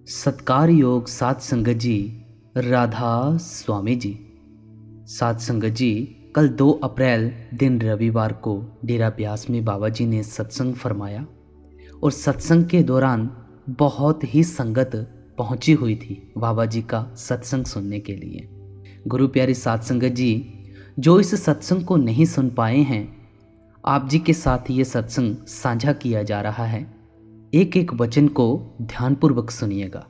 सत्कार योग साध संगत जी, राधा स्वामी जी। साध संगत जी, कल 2 अप्रैल दिन रविवार को डेरा ब्यास में बाबा जी ने सत्संग फरमाया और सत्संग के दौरान बहुत ही संगत पहुंची हुई थी बाबा जी का सत्संग सुनने के लिए। गुरु प्यारी साध संगत जी, जो इस सत्संग को नहीं सुन पाए हैं, आप जी के साथ ये सत्संग साझा किया जा रहा है। एक एक वचन को ध्यानपूर्वक सुनिएगा।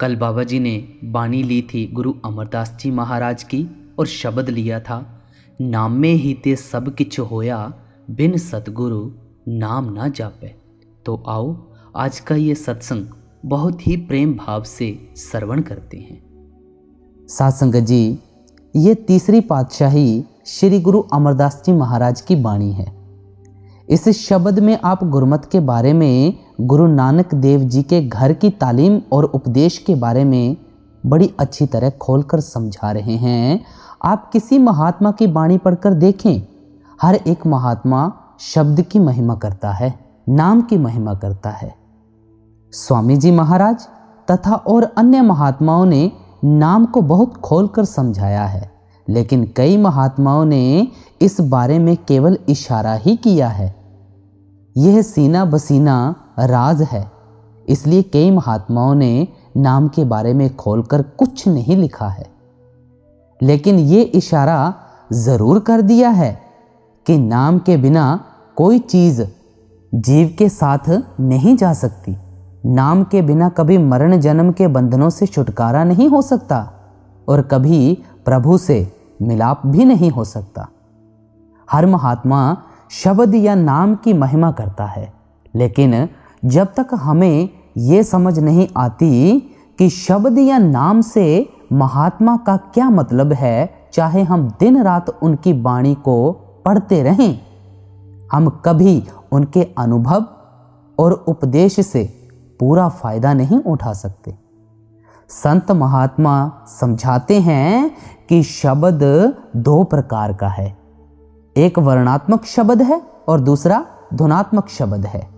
कल बाबा जी ने बानी ली थी गुरु अमरदास जी महाराज की और शब्द लिया था, नाम में ही ते सब किछ होया, बिन सतगुरु नाम ना जापे। तो आओ आज का ये सत्संग बहुत ही प्रेम भाव से श्रवण करते हैं। साध संगत जी, ये तीसरी पातशाही श्री गुरु अमरदास जी महाराज की बाणी है। इस शब्द में आप गुरमत के बारे में, गुरु नानक देव जी के घर की तालीम और उपदेश के बारे में बड़ी अच्छी तरह खोलकर समझा रहे हैं। आप किसी महात्मा की बाणी पढ़कर देखें, हर एक महात्मा शब्द की महिमा करता है, नाम की महिमा करता है। स्वामी जी महाराज तथा और अन्य महात्माओं ने नाम को बहुत खोलकर समझाया है, लेकिन कई महात्माओं ने इस बारे में केवल इशारा ही किया है। यह सीना बसीना राज है, इसलिए कई महात्माओं ने नाम के बारे में खोलकर कुछ नहीं लिखा है, लेकिन ये इशारा जरूर कर दिया है कि नाम के बिना कोई चीज जीव के साथ नहीं जा सकती। नाम के बिना कभी मरण जन्म के बंधनों से छुटकारा नहीं हो सकता और कभी प्रभु से मिलाप भी नहीं हो सकता। हर महात्मा शब्द या नाम की महिमा करता है, लेकिन जब तक हमें ये समझ नहीं आती कि शब्द या नाम से महात्मा का क्या मतलब है, चाहे हम दिन रात उनकी वाणी को पढ़ते रहें, हम कभी उनके अनुभव और उपदेश से पूरा फायदा नहीं उठा सकते। संत महात्मा समझाते हैं कि शब्द 2 प्रकार का है, एक वर्णात्मक शब्द है और दूसरा धुनात्मक शब्द है,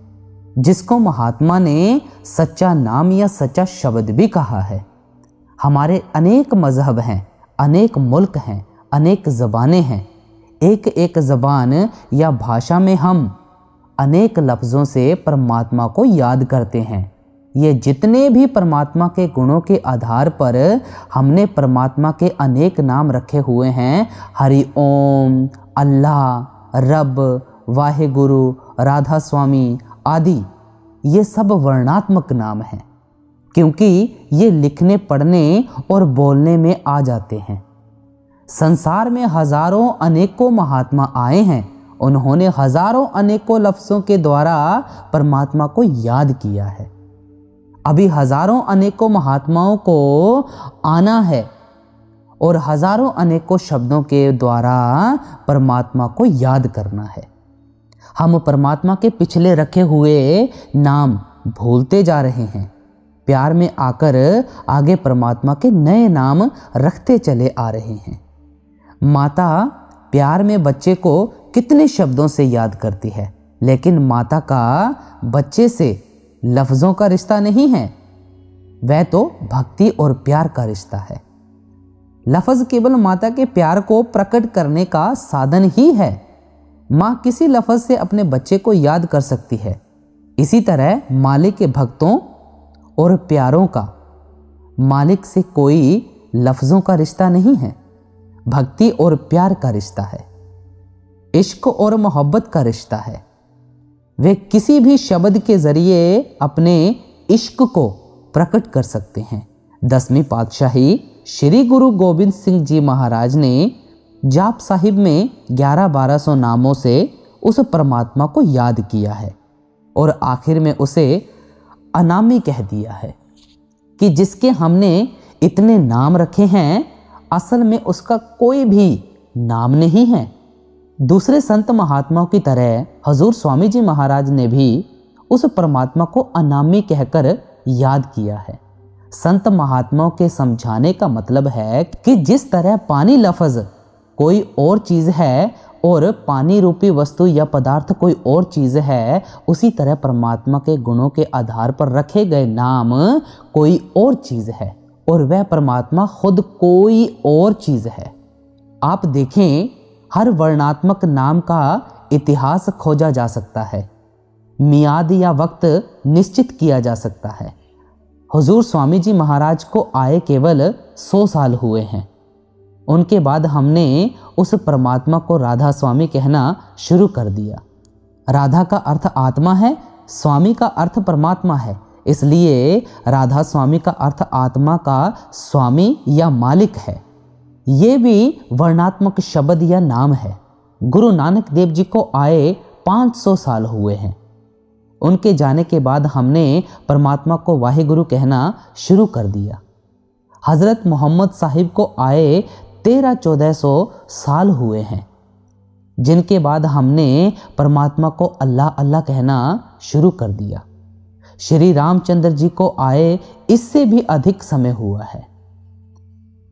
जिसको महात्मा ने सच्चा नाम या सच्चा शब्द भी कहा है। हमारे अनेक मजहब हैं, अनेक मुल्क हैं, अनेक ज़बानें हैं। एक एक ज़बान या भाषा में हम अनेक लफ्ज़ों से परमात्मा को याद करते हैं। ये जितने भी परमात्मा के गुणों के आधार पर हमने परमात्मा के अनेक नाम रखे हुए हैं, हरि ओम, अल्लाह, रब, वाहेगुरु, राधा स्वामी आदि, ये सब वर्णात्मक नाम हैं, क्योंकि ये लिखने पढ़ने और बोलने में आ जाते हैं। संसार में हजारों अनेकों महात्मा आए हैं, उन्होंने हजारों अनेकों लफ्ज़ों के द्वारा परमात्मा को याद किया है। अभी हजारों अनेकों महात्माओं को आना है और हजारों अनेकों शब्दों के द्वारा परमात्मा को याद करना है। हम परमात्मा के पिछले रखे हुए नाम भूलते जा रहे हैं, प्यार में आकर आगे परमात्मा के नए नाम रखते चले आ रहे हैं। माता प्यार में बच्चे को कितने शब्दों से याद करती है, लेकिन माता का बच्चे से लफ्ज़ों का रिश्ता नहीं है, वह तो भक्ति और प्यार का रिश्ता है। लफ्ज़ केवल माता के प्यार को प्रकट करने का साधन ही है। माँ किसी लफ्ज़ से अपने बच्चे को याद कर सकती है। इसी तरह मालिक के भक्तों और प्यारों का मालिक से कोई लफ्ज़ों का रिश्ता नहीं है, भक्ति और प्यार का रिश्ता है, इश्क और मोहब्बत का रिश्ता है। वे किसी भी शब्द के जरिए अपने इश्क को प्रकट कर सकते हैं। 10वीं पातशाही श्री गुरु गोबिंद सिंह जी महाराज ने जाप साहिब में 1100-1200 नामों से उस परमात्मा को याद किया है और आखिर में उसे अनामी कह दिया है कि जिसके हमने इतने नाम रखे हैं, असल में उसका कोई भी नाम नहीं है। दूसरे संत महात्माओं की तरह हजूर स्वामी जी महाराज ने भी उस परमात्मा को अनामी कहकर याद किया है। संत महात्माओं के समझाने का मतलब है कि जिस तरह पानी लफ्ज़ कोई और चीज़ है, और पानी रूपी वस्तु या पदार्थ कोई और चीज है, उसी तरह परमात्मा के गुणों के आधार पर रखे गए नाम कोई और चीज है और वह परमात्मा खुद कोई और चीज है। आप देखें, हर वर्णात्मक नाम का इतिहास खोजा जा सकता है, मियाद या वक्त निश्चित किया जा सकता है। हुजूर स्वामी जी महाराज को आए केवल 100 साल हुए हैं। उनके बाद हमने उस परमात्मा को राधा स्वामी कहना शुरू कर दिया। राधा का अर्थ आत्मा है, स्वामी का अर्थ परमात्मा है, इसलिए राधा स्वामी का अर्थ आत्मा का स्वामी या मालिक है। ये भी वर्णात्मक शब्द या नाम है। गुरु नानक देव जी को आए 500 साल हुए हैं। उनके जाने के बाद हमने परमात्मा को वाहिगुरु कहना शुरू कर दिया। हजरत मोहम्मद साहिब को आए 1300-1400 साल हुए हैं, जिनके बाद हमने परमात्मा को अल्लाह अल्लाह कहना शुरू कर दिया। श्री रामचंद्र जी को आए इससे भी अधिक समय हुआ है,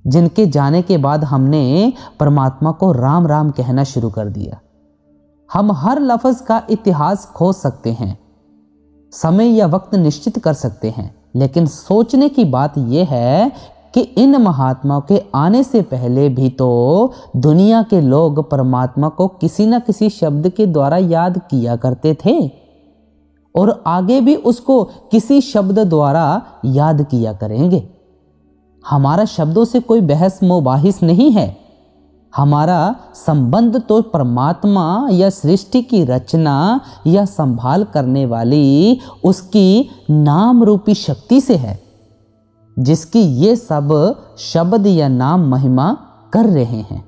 जिनके जाने के बाद हमने परमात्मा को राम राम कहना शुरू कर दिया। हम हर लफ्ज का इतिहास खोज सकते हैं, समय या वक्त निश्चित कर सकते हैं, लेकिन सोचने की बात यह है कि इन महात्माओं के आने से पहले भी तो दुनिया के लोग परमात्मा को किसी न किसी शब्द के द्वारा याद किया करते थे और आगे भी उसको किसी शब्द द्वारा याद किया करेंगे। हमारा शब्दों से कोई बहस मुबाहिस नहीं है। हमारा संबंध तो परमात्मा या सृष्टि की रचना या संभाल करने वाली उसकी नाम रूपी शक्ति से है, जिसकी ये सब शब्द या नाम महिमा कर रहे हैं।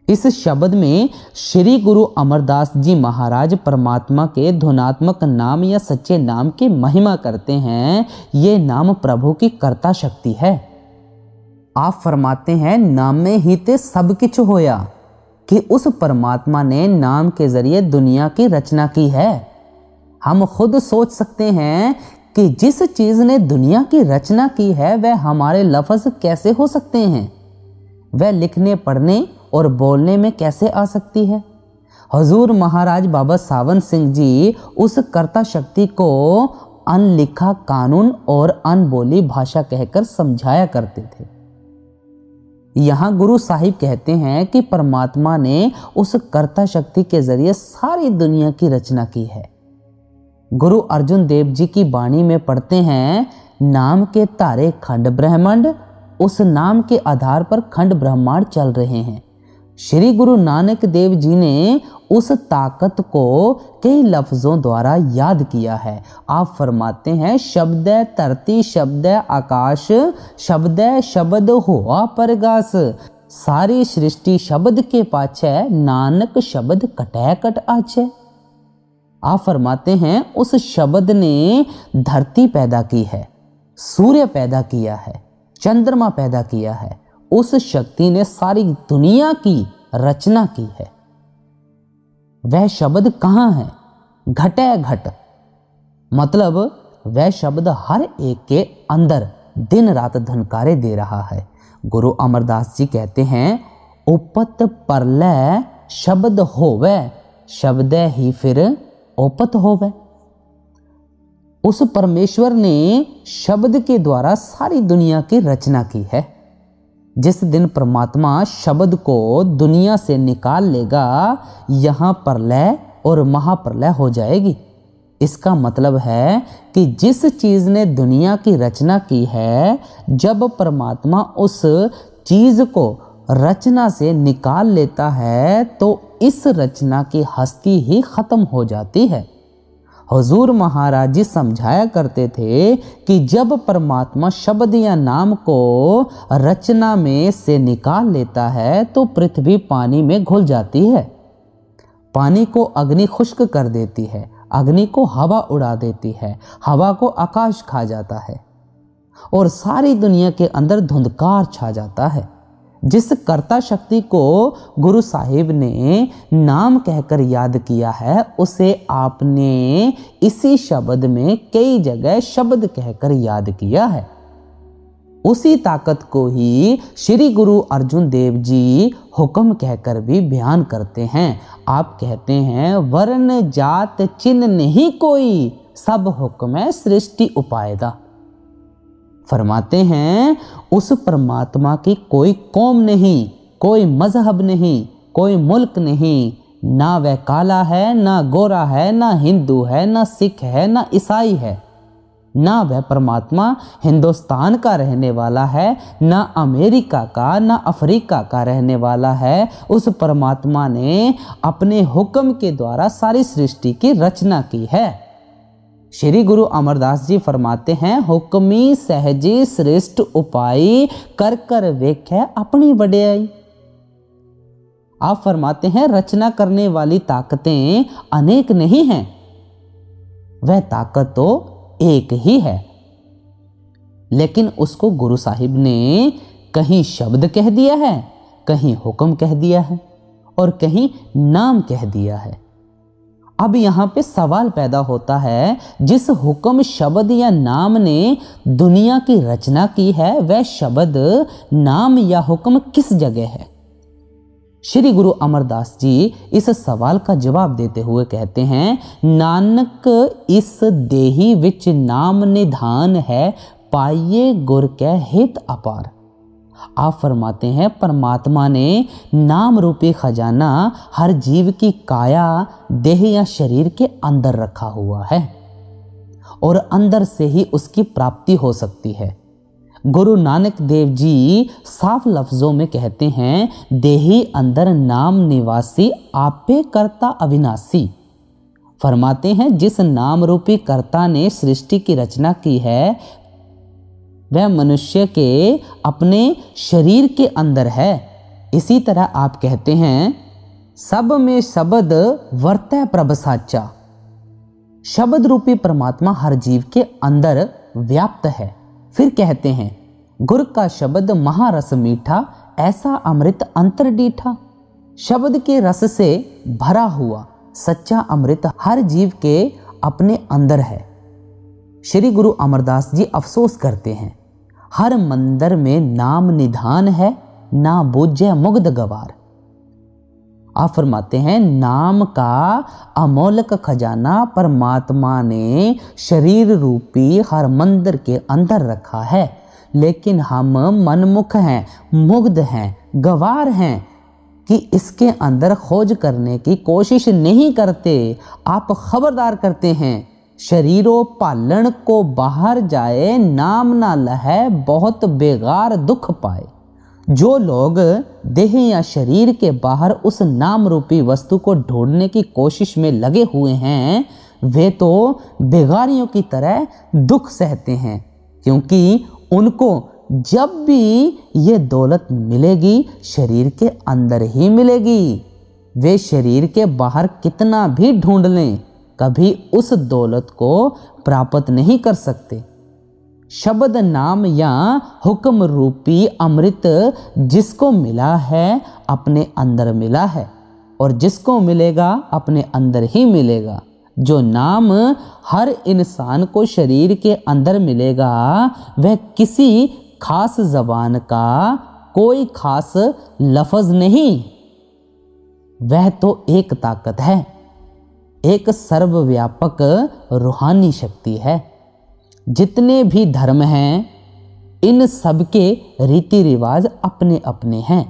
इस शब्द में श्री गुरु अमरदास जी महाराज परमात्मा के धुनात्मक नाम या सच्चे नाम की महिमा करते हैं। ये नाम प्रभु की कर्ता शक्ति है। आप फरमाते हैं, नाम में ही ते सब किछ होया, कि उस परमात्मा ने नाम के जरिए दुनिया की रचना की है। हम खुद सोच सकते हैं कि जिस चीज ने दुनिया की रचना की है वह हमारे लफ्ज कैसे हो सकते हैं, वह लिखने पढ़ने और बोलने में कैसे आ सकती है। हुजूर महाराज बाबा सावन सिंह जी उस कर्ता शक्ति को अनलिखा कानून और अनबोली भाषा कहकर समझाया करते थे। यहाँ गुरु साहिब कहते हैं कि परमात्मा ने उस कर्ता शक्ति के जरिए सारी दुनिया की रचना की है। गुरु अर्जुन देव जी की वाणी में पढ़ते हैं, नाम के तारे खंड ब्रह्मांड, उस नाम के आधार पर खंड ब्रह्मांड चल रहे हैं। श्री गुरु नानक देव जी ने उस ताकत को कई लफ्जों द्वारा याद किया है। आप फरमाते हैं, शब्द धरती, शब्द आकाश, शब्द शब्द हुआ परगास, सारी सृष्टि शब्द के पाछे, नानक शब्द कटै कट आछे। आप फरमाते हैं, उस शब्द ने धरती पैदा की है, सूर्य पैदा किया है, चंद्रमा पैदा किया है। उस शक्ति ने सारी दुनिया की रचना की है। वह शब्द कहाँ है? घटे घट, मतलब वह शब्द हर एक के अंदर दिन रात धनकारे दे रहा है। गुरु अमरदास जी कहते हैं, उपत परलय शब्द होवे, शब्द ही फिर ओपत होवे। उस परमेश्वर ने शब्द के द्वारा सारी दुनिया की रचना की है। जिस दिन परमात्मा शब्द को दुनिया से निकाल लेगा, यहाँ प्रलय और महाप्रलय हो जाएगी। इसका मतलब है कि जिस चीज़ ने दुनिया की रचना की है, जब परमात्मा उस चीज़ को रचना से निकाल लेता है तो इस रचना की हस्ती ही खत्म हो जाती है। हुजूर महाराज जी समझाया करते थे कि जब परमात्मा शब्द या नाम को रचना में से निकाल लेता है तो पृथ्वी पानी में घुल जाती है। पानी को अग्नि खुश्क कर देती है, अग्नि को हवा उड़ा देती है, हवा को आकाश खा जाता है और सारी दुनिया के अंदर धुंधकार छा जाता है। जिस कर्ता शक्ति को गुरु साहिब ने नाम कहकर याद किया है, उसे आपने इसी शब्द में कई जगह शब्द कहकर याद किया है। उसी ताकत को ही श्री गुरु अर्जुन देव जी हुक्म कहकर भी बयान करते हैं। आप कहते हैं वर्ण जात चिन्ह नहीं कोई, सब हुक्म है सृष्टि उपायदा। फरमाते हैं उस परमात्मा की कोई कौम नहीं, कोई मजहब नहीं, कोई मुल्क नहीं, ना वह काला है, ना गोरा है, ना हिंदू है, ना सिख है, ना ईसाई है। ना वह परमात्मा हिंदुस्तान का रहने वाला है, ना अमेरिका का, ना अफ्रीका का रहने वाला है। उस परमात्मा ने अपने हुक्म के द्वारा सारी सृष्टि की रचना की है। श्री गुरु अमरदास जी फरमाते हैं हुक्मी सहजी श्रेष्ठ उपाय, कर कर वेख्या अपनी वड्याई। आप फरमाते हैं रचना करने वाली ताकतें अनेक नहीं हैं, वह ताकत तो एक ही है, लेकिन उसको गुरु साहिब ने कहीं शब्द कह दिया है, कहीं हुक्म कह दिया है और कहीं नाम कह दिया है। अब यहाँ पे सवाल पैदा होता है, जिस हुक्म शब्द या नाम ने दुनिया की रचना की है, वह शब्द नाम या हुक्म किस जगह है? श्री गुरु अमरदास जी इस सवाल का जवाब देते हुए कहते हैं नानक इस देही विच नाम निधान है, पाइये गुर के हित अपार। आप फरमाते हैं परमात्मा ने नाम रूपी खजाना हर जीव की काया देह या शरीर के अंदर रखा हुआ है और अंदर से ही उसकी प्राप्ति हो सकती है। गुरु नानक देव जी साफ लफ्जों में कहते हैं देही अंदर नाम निवासी आपे कर्ता अविनाशी। फरमाते हैं जिस नाम रूपी कर्ता ने सृष्टि की रचना की है वह मनुष्य के अपने शरीर के अंदर है। इसी तरह आप कहते हैं सब में शब्द वर्तै प्रभ साचा। शब्द रूपी परमात्मा हर जीव के अंदर व्याप्त है। फिर कहते हैं गुर का शब्द महारस मीठा, ऐसा अमृत अंतर डीठा। शब्द के रस से भरा हुआ सच्चा अमृत हर जीव के अपने अंदर है। श्री गुरु अमरदास जी अफसोस करते हैं हर मंदिर में नाम निधान है, ना बूझे मुग्ध गवार। आप फरमाते हैं नाम का अमोलक खजाना परमात्मा ने शरीर रूपी हर मंदिर के अंदर रखा है, लेकिन हम मनमुख हैं, मुग्ध हैं, गवार हैं कि इसके अंदर खोज करने की कोशिश नहीं करते। आप खबरदार करते हैं शरीरों पालन को बाहर जाए, नाम ना लहे बहुत बेगार दुख पाए। जो लोग देह या शरीर के बाहर उस नाम रूपी वस्तु को ढूंढने की कोशिश में लगे हुए हैं वे तो बेगारियों की तरह दुख सहते हैं, क्योंकि उनको जब भी ये दौलत मिलेगी शरीर के अंदर ही मिलेगी। वे शरीर के बाहर कितना भी ढूंढ लें कभी उस दौलत को प्राप्त नहीं कर सकते। शब्द नाम या हुक्म रूपी अमृत जिसको मिला है अपने अंदर मिला है और जिसको मिलेगा अपने अंदर ही मिलेगा। जो नाम हर इंसान को शरीर के अंदर मिलेगा वह किसी खास जबान का कोई खास लफ्ज नहीं, वह तो एक ताकत है, एक सर्वव्यापक रूहानी शक्ति है। जितने भी धर्म हैं इन सब के रीति रिवाज अपने अपने हैं,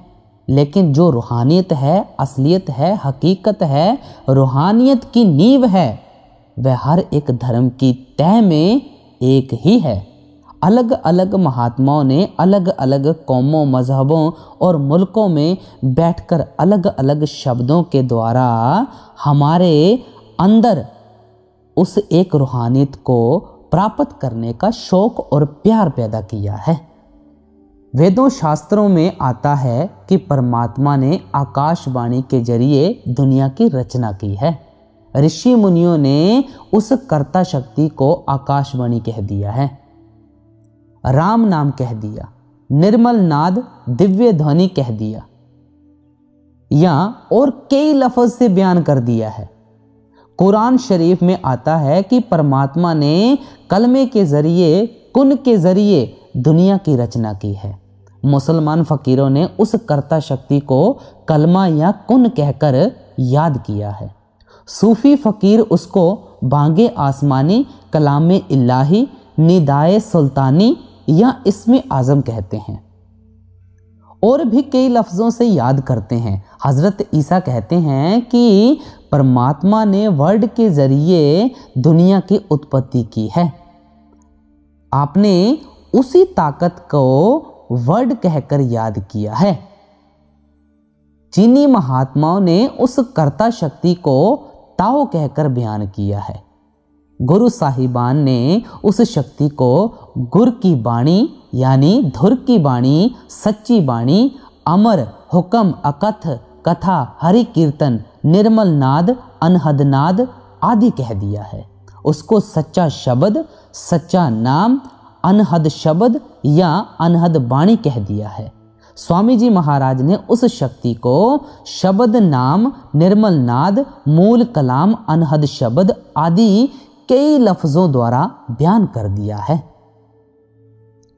लेकिन जो रूहानियत है, असलियत है, हकीकत है, रूहानियत की नींव है, वह हर एक धर्म की तह में एक ही है। अलग अलग महात्माओं ने अलग अलग कौमों, मजहबों और मुल्कों में बैठकर अलग अलग शब्दों के द्वारा हमारे अंदर उस एक रूहानियत को प्राप्त करने का शौक और प्यार पैदा किया है। वेदों शास्त्रों में आता है कि परमात्मा ने आकाशवाणी के जरिए दुनिया की रचना की है। ऋषि मुनियों ने उस कर्ता शक्ति को आकाशवाणी कह दिया है, राम नाम कह दिया, निर्मल नाद दिव्य ध्वनि कह दिया या और कई लफ्ज से बयान कर दिया है। कुरान शरीफ में आता है कि परमात्मा ने कलमे के जरिए, कुन के जरिए दुनिया की रचना की है। मुसलमान फकीरों ने उस कर्ता शक्ति को कलमा या कुन कहकर याद किया है। सूफी फकीर उसको बांगे आसमानी, कलाम इलाही, निदाए सुल्तानी या इस्म आज़म कहते हैं। और भी कई लफ्ज़ों से याद करते हैं। हज़रत ईसा कहते हैं कि परमात्मा ने वर्ड के ज़रिए दुनिया की उत्पत्ति की है। आपने उसी ताकत को वर्ड कहकर याद किया है। चीनी महात्माओं ने उस कर्ता शक्ति को ताओ कहकर बयान किया है। गुरु साहिबान ने उस शक्ति को गुर की बाणी यानी धुर की बाणी, सच्ची बाणी, अमर, हुक्म, अकथ, कथा, हरि कीर्तन, निर्मल नाद, अनहद नाद आदि कह दिया है। उसको सच्चा शब्द, सच्चा नाम, अनहद शब्द या अनहद बाणी कह दिया है। स्वामी जी महाराज ने उस शक्ति को शब्द, नाम, निर्मल नाद, मूल कलाम, अनहद शब्द आदि कई लफ्ज़ों द्वारा बयान कर दिया है।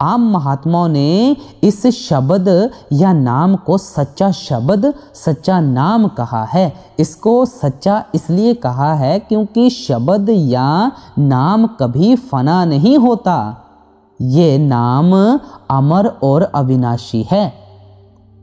आम महात्माओं ने इस शब्द या नाम को सच्चा शब्द, सच्चा नाम कहा है। इसको सच्चा इसलिए कहा है क्योंकि शब्द या नाम कभी फना नहीं होता। ये नाम अमर और अविनाशी है।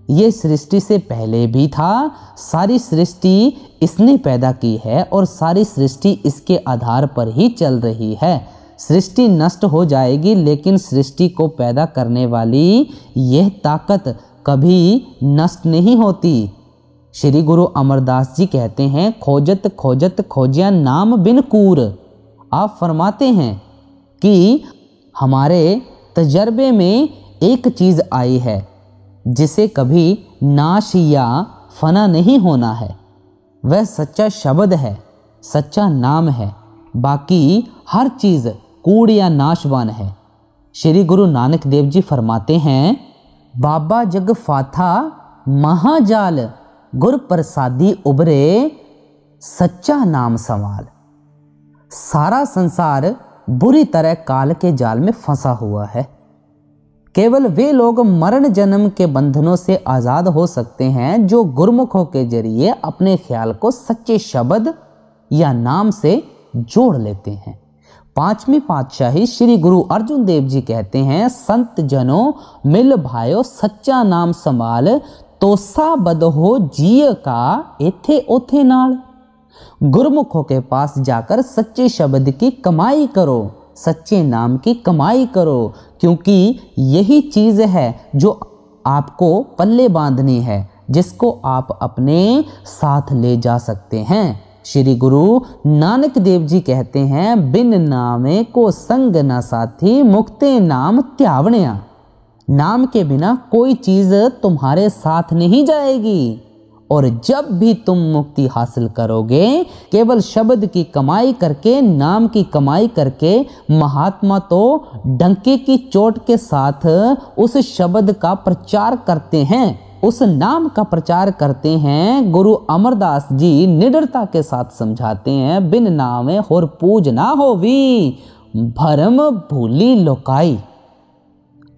ये सृष्टि से पहले भी था। सारी सृष्टि इसने पैदा की है और सारी सृष्टि इसके आधार पर ही चल रही है। सृष्टि नष्ट हो जाएगी लेकिन सृष्टि को पैदा करने वाली यह ताकत कभी नष्ट नहीं होती। श्री गुरु अमरदास जी कहते हैं, खोजत खोजत खोजिया नाम बिन कूर। आप फरमाते हैं कि हमारे तजर्बे में एक चीज़ आई है जिसे कभी नाश या फना नहीं होना है। वह सच्चा शब्द है, सच्चा नाम है। बाकी हर चीज़ कूड़ या नाशवान है। श्री गुरु नानक देव जी फरमाते हैं, बाबा जग फाथा महाजाल, गुर प्रसादी उबरे सच्चा नाम सवाल। सारा संसार बुरी तरह काल के जाल में फंसा हुआ है। केवल वे लोग मरण जन्म के बंधनों से आज़ाद हो सकते हैं जो गुरमुखों के जरिए अपने ख्याल को सच्चे शब्द या नाम से जोड़ लेते हैं। पांचवी पातशाही श्री गुरु अर्जुन देव जी कहते हैं, संत जनों मिल भायो सच्चा नाम संभाल, तोसा बद हो जिय का एथे ओथे नाल। गुरमुखों के पास जाकर सच्चे शब्द की कमाई करो, सच्चे नाम की कमाई करो, क्योंकि यही चीज़ है जो आपको पल्ले बांधनी है, जिसको आप अपने साथ ले जा सकते हैं। श्री गुरु नानक देव जी कहते हैं, बिन नामे को संग न साथी, मुक्ते नाम त्यावणिया। नाम के बिना कोई चीज़ तुम्हारे साथ नहीं जाएगी और जब भी तुम मुक्ति हासिल करोगे केवल शब्द की कमाई करके, नाम की कमाई करके, महात्मा तो डंके की चोट के साथ उस शब्द का प्रचार करते हैं, उस नाम का प्रचार करते हैं। गुरु अमरदास जी निडरता के साथ समझाते हैं, बिन नामे होर पूज ना होवी, भरम भूली लोकाई।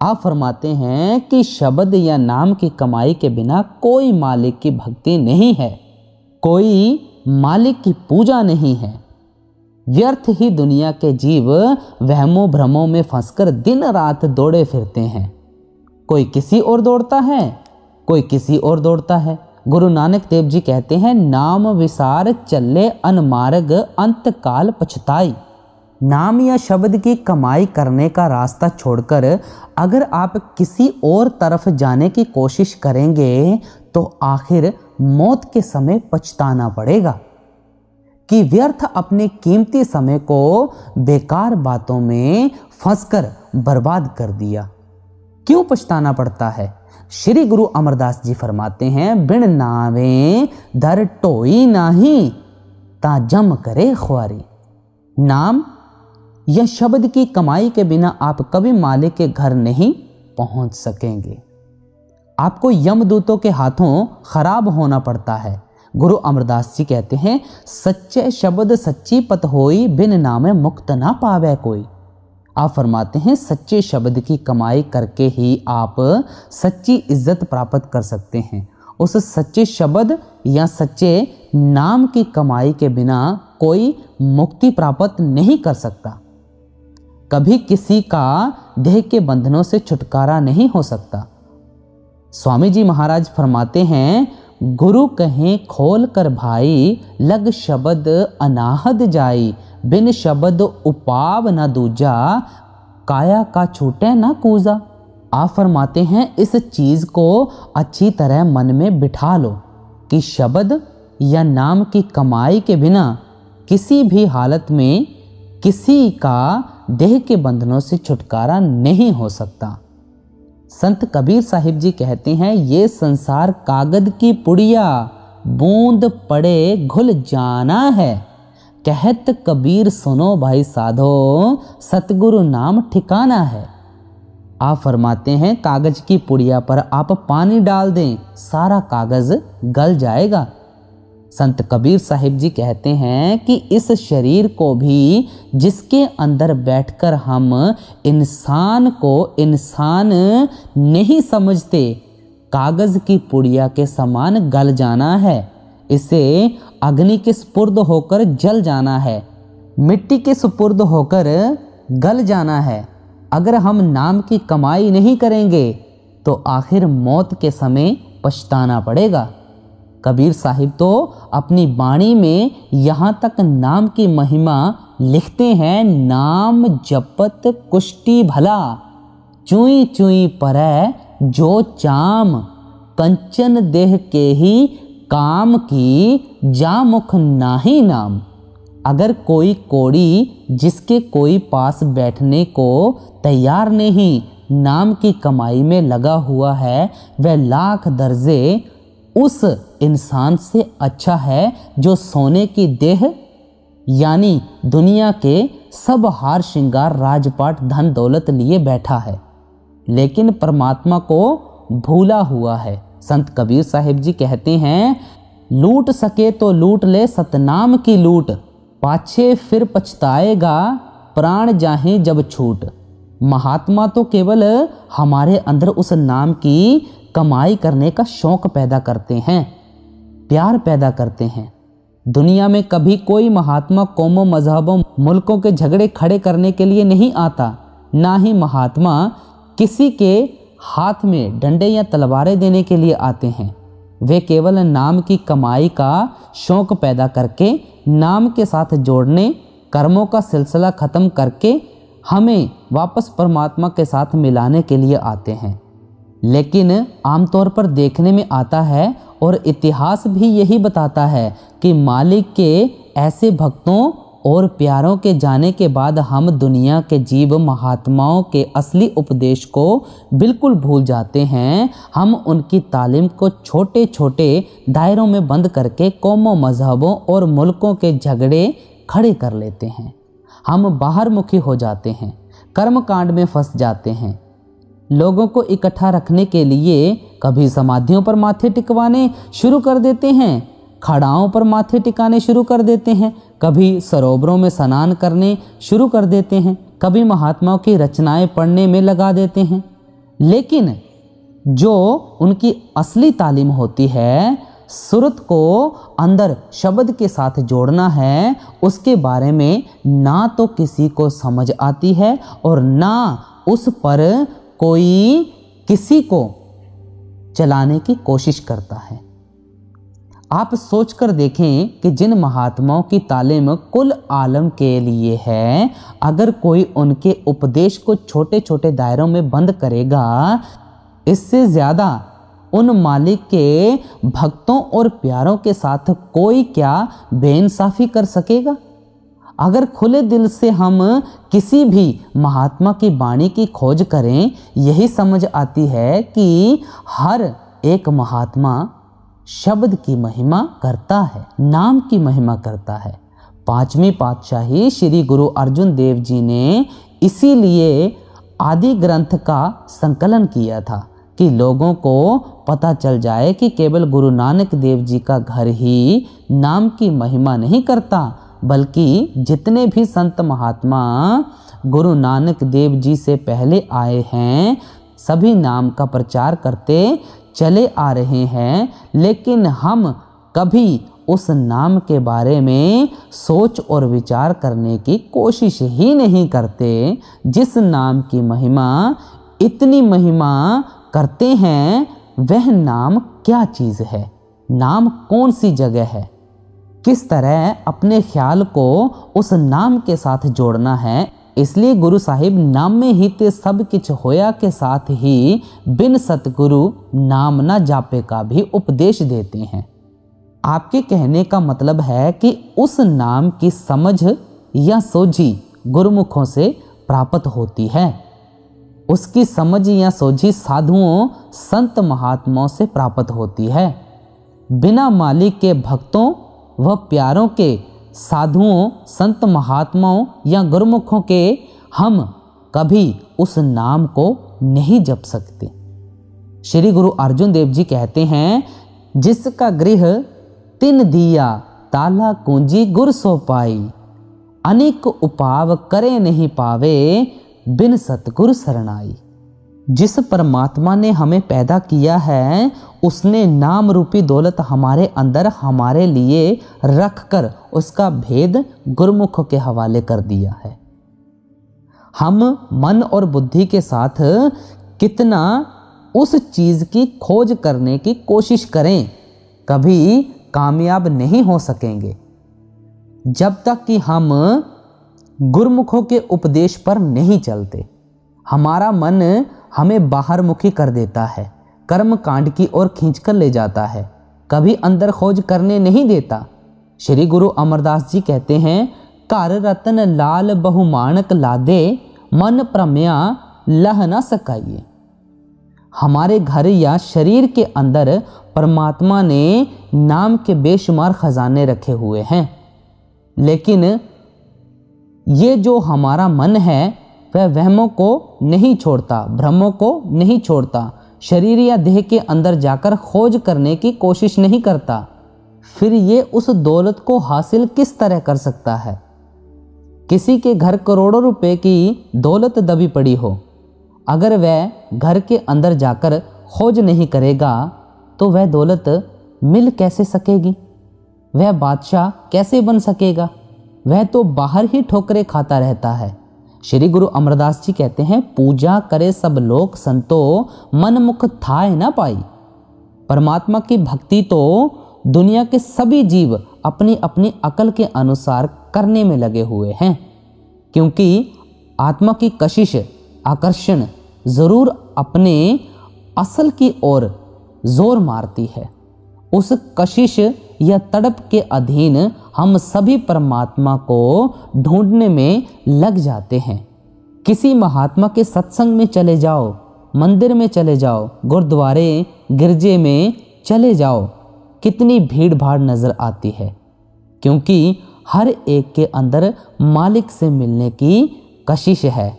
आप फरमाते हैं कि शब्द या नाम की कमाई के बिना कोई मालिक की भक्ति नहीं है, कोई मालिक की पूजा नहीं है। व्यर्थ ही दुनिया के जीव वहमों भ्रमों में फंसकर दिन रात दौड़े फिरते हैं। कोई किसी ओर दौड़ता है, कोई किसी और दौड़ता है। गुरु नानक देव जी कहते हैं, नाम विसार चले अनमार्ग, अंत काल पछताई। नाम या शब्द की कमाई करने का रास्ता छोड़कर अगर आप किसी और तरफ जाने की कोशिश करेंगे तो आखिर मौत के समय पछताना पड़ेगा कि व्यर्थ अपने कीमती समय को बेकार बातों में फंसकर बर्बाद कर दिया। क्यों पछताना पड़ता है? श्री गुरु अमरदास जी फरमाते हैं, बिन नावे दर टोई नाही, ता जम करे ख्वारी। नाम या शब्द की कमाई के बिना आप कभी मालिक के घर नहीं पहुंच सकेंगे। आपको यमदूतों के हाथों खराब होना पड़ता है। गुरु अमरदास जी कहते हैं, सच्चे शब्द सच्ची पत होई, बिन नामे मुक्त ना पावे कोई। आप फरमाते हैं सच्चे शब्द की कमाई करके ही आप सच्ची इज्जत प्राप्त कर सकते हैं। उस सच्चे शब्द या सच्चे नाम की कमाई के बिना कोई मुक्ति प्राप्त नहीं कर सकता। कभी किसी का देह के बंधनों से छुटकारा नहीं हो सकता। स्वामी जी महाराज फरमाते हैं, गुरु कहें खोल कर भाई, लग शब्द अनाहद जाई, बिन शब्द उपाव न दूजा, काया का छूटे न कूजा। आप फरमाते हैं इस चीज़ को अच्छी तरह मन में बिठा लो कि शब्द या नाम की कमाई के बिना किसी भी हालत में किसी का देह के बंधनों से छुटकारा नहीं हो सकता। संत कबीर साहिब जी कहते हैं, ये संसार कागज की पुड़िया, बूंद पड़े घुल जाना है। कहत कबीर सुनो भाई साधो, सतगुरु नाम ठिकाना है। आप फरमाते हैं कागज की पुड़िया पर आप पानी डाल दें, सारा कागज गल जाएगा। संत कबीर साहिब जी कहते हैं कि इस शरीर को भी जिसके अंदर बैठकर हम इंसान को इंसान नहीं समझते, कागज की पुड़िया के समान गल जाना है। इसे अग्नि के सुपुर्द होकर जल जाना है, मिट्टी के सुपुर्द होकर गल जाना है। अगर हम नाम की कमाई नहीं करेंगे तो आखिर मौत के समय पछताना पड़ेगा। कबीर साहिब तो अपनी वाणी में यहाँ तक नाम की महिमा लिखते हैं, नाम जपत कुष्टि भला, चुई चुई परै जो चाम, कंचन देह के ही काम की, जा मुख नाही नाम। अगर कोई कोड़ी जिसके कोई पास बैठने को तैयार नहीं नाम की कमाई में लगा हुआ है, वह लाख दर्जे उस इंसान से अच्छा है जो सोने की देह यानी दुनिया के सब हार श्रृंगार राजपाट धन दौलत लिए बैठा है, लेकिन परमात्मा को भूला हुआ है। संत कबीर साहिब जी कहते हैं, लूट सके तो लूट ले सतनाम की लूट, पाछे फिर पछताएगा प्राण जाहे जब छूट। महात्मा तो केवल हमारे अंदर उस नाम की कमाई करने का शौक पैदा करते हैं, प्यार पैदा करते हैं। दुनिया में कभी कोई महात्मा कौमों मजहबों मुल्कों के झगड़े खड़े करने के लिए नहीं आता, ना ही महात्मा किसी के हाथ में डंडे या तलवारें देने के लिए आते हैं। वे केवल नाम की कमाई का शौक पैदा करके नाम के साथ जोड़ने, कर्मों का सिलसिला ख़त्म करके हमें वापस परमात्मा के साथ मिलाने के लिए आते हैं। लेकिन आमतौर पर देखने में आता है और इतिहास भी यही बताता है कि मालिक के ऐसे भक्तों और प्यारों के जाने के बाद हम दुनिया के जीव महात्माओं के असली उपदेश को बिल्कुल भूल जाते हैं। हम उनकी तालीम को छोटे छोटे दायरों में बंद करके कौमों मजहबों और मुल्कों के झगड़े खड़े कर लेते हैं। हम बाहर मुखी हो जाते हैं, कर्म कांड में फंस जाते हैं। लोगों को इकट्ठा रखने के लिए कभी समाधियों पर माथे टिकवाने शुरू कर देते हैं, खड़ाओं पर माथे टिकाने शुरू कर देते हैं, कभी सरोवरों में स्नान करने शुरू कर देते हैं, कभी महात्माओं की रचनाएं पढ़ने में लगा देते हैं। लेकिन जो उनकी असली तालीम होती है, सुरत को अंदर शब्द के साथ जोड़ना है, उसके बारे में ना तो किसी को समझ आती है और ना उस पर कोई किसी को चलाने की कोशिश करता है। आप सोचकर देखें कि जिन महात्माओं की तालीम कुल आलम के लिए है, अगर कोई उनके उपदेश को छोटे छोटे दायरों में बंद करेगा, इससे ज़्यादा उन मालिक के भक्तों और प्यारों के साथ कोई क्या बेइंसाफ़ी कर सकेगा। अगर खुले दिल से हम किसी भी महात्मा की वाणी की खोज करें, यही समझ आती है कि हर एक महात्मा शब्द की महिमा करता है, नाम की महिमा करता है। पांचवी पातशाही श्री गुरु अर्जुन देव जी ने इसीलिए आदि ग्रंथ का संकलन किया था कि लोगों को पता चल जाए कि केवल गुरु नानक देव जी का घर ही नाम की महिमा नहीं करता, बल्कि जितने भी संत महात्मा गुरु नानक देव जी से पहले आए हैं सभी नाम का प्रचार करते चले आ रहे हैं, लेकिन हम कभी उस नाम के बारे में सोच और विचार करने की कोशिश ही नहीं करते। जिस नाम की महिमा इतनी महिमा करते हैं वह नाम क्या चीज़ है, नाम कौन सी जगह है, किस तरह अपने ख्याल को उस नाम के साथ जोड़ना है। इसलिए गुरु साहिब नाम में ही ते सब किछ होया के साथ ही बिन सतगुरु नाम ना जापे का भी उपदेश देते हैं। आपके कहने का मतलब है कि उस नाम की समझ या सोझी गुरुमुखों से प्राप्त होती है, उसकी समझ या सोझी साधुओं संत महात्माओं से प्राप्त होती है। बिना मालिक के भक्तों व प्यारों के साधुओं संत महात्माओं या गुरुमुखों के हम कभी उस नाम को नहीं जप सकते। श्री गुरु अर्जुन देव जी कहते हैं, जिसका गृह तिन दिया ताला कुंजी गुर सो पाई, अनेक उपाव करे नहीं पावे बिन सतगुर शरणाई। जिस परमात्मा ने हमें पैदा किया है उसने नाम रूपी दौलत हमारे अंदर हमारे लिए रखकर उसका भेद गुरुमुखों के हवाले कर दिया है। हम मन और बुद्धि के साथ कितना उस चीज़ की खोज करने की कोशिश करें कभी कामयाब नहीं हो सकेंगे जब तक कि हम गुरुमुखों के उपदेश पर नहीं चलते। हमारा मन हमें बाहर मुखी कर देता है, कर्म कांड की ओर खींचकर ले जाता है, कभी अंदर खोज करने नहीं देता। श्री गुरु अमरदास जी कहते हैं, कर रतन लाल बहुमानक लादे मन प्रम्या लह न सकाइए। हमारे घर या शरीर के अंदर परमात्मा ने नाम के बेशुमार खजाने रखे हुए हैं, लेकिन ये जो हमारा मन है वह वहमों को नहीं छोड़ता, भ्रमों को नहीं छोड़ता, शरीर या देह के अंदर जाकर खोज करने की कोशिश नहीं करता। फिर ये उस दौलत को हासिल किस तरह कर सकता है? किसी के घर करोड़ों रुपए की दौलत दबी पड़ी हो, अगर वह घर के अंदर जाकर खोज नहीं करेगा तो वह दौलत मिल कैसे सकेगी? वह बादशाह कैसे बन सकेगा? वह तो बाहर ही ठोकरें खाता रहता है। श्री गुरु अमरदास जी कहते हैं, पूजा करे सब लोग संतो मन मुख थाए ना पाई। परमात्मा की भक्ति तो दुनिया के सभी जीव अपनी अपनी अकल के अनुसार करने में लगे हुए हैं, क्योंकि आत्मा की कशिश आकर्षण जरूर अपने असल की ओर जोर मारती है। उस कशिश या तड़प के अधीन हम सभी परमात्मा को ढूंढने में लग जाते हैं। किसी महात्मा के सत्संग में चले जाओ, मंदिर में चले जाओ, गुरुद्वारे गिरजे में चले जाओ, कितनी भीड़ भाड़ नजर आती है, क्योंकि हर एक के अंदर मालिक से मिलने की कशिश है।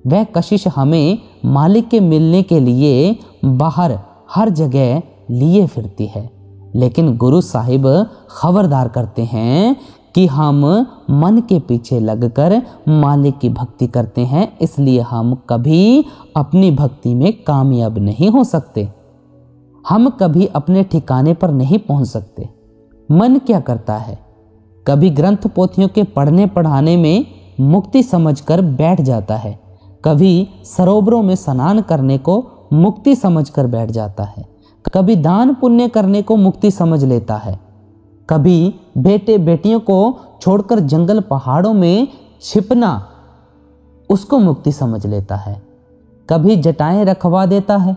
वह कशिश हमें मालिक के मिलने के लिए बाहर हर जगह लिए फिरती है, लेकिन गुरु साहिब खबरदार करते हैं कि हम मन के पीछे लगकर मालिक की भक्ति करते हैं, इसलिए हम कभी अपनी भक्ति में कामयाब नहीं हो सकते, हम कभी अपने ठिकाने पर नहीं पहुंच सकते। मन क्या करता है? कभी ग्रंथ पोथियों के पढ़ने पढ़ाने में मुक्ति समझकर बैठ जाता है, कभी सरोवरों में स्नान करने को मुक्ति समझकर बैठ जाता है, कभी दान पुण्य करने को मुक्ति समझ लेता है, कभी बेटे बेटियों को छोड़कर जंगल पहाड़ों में छिपना उसको मुक्ति समझ लेता है, कभी जटाएं रखवा देता है,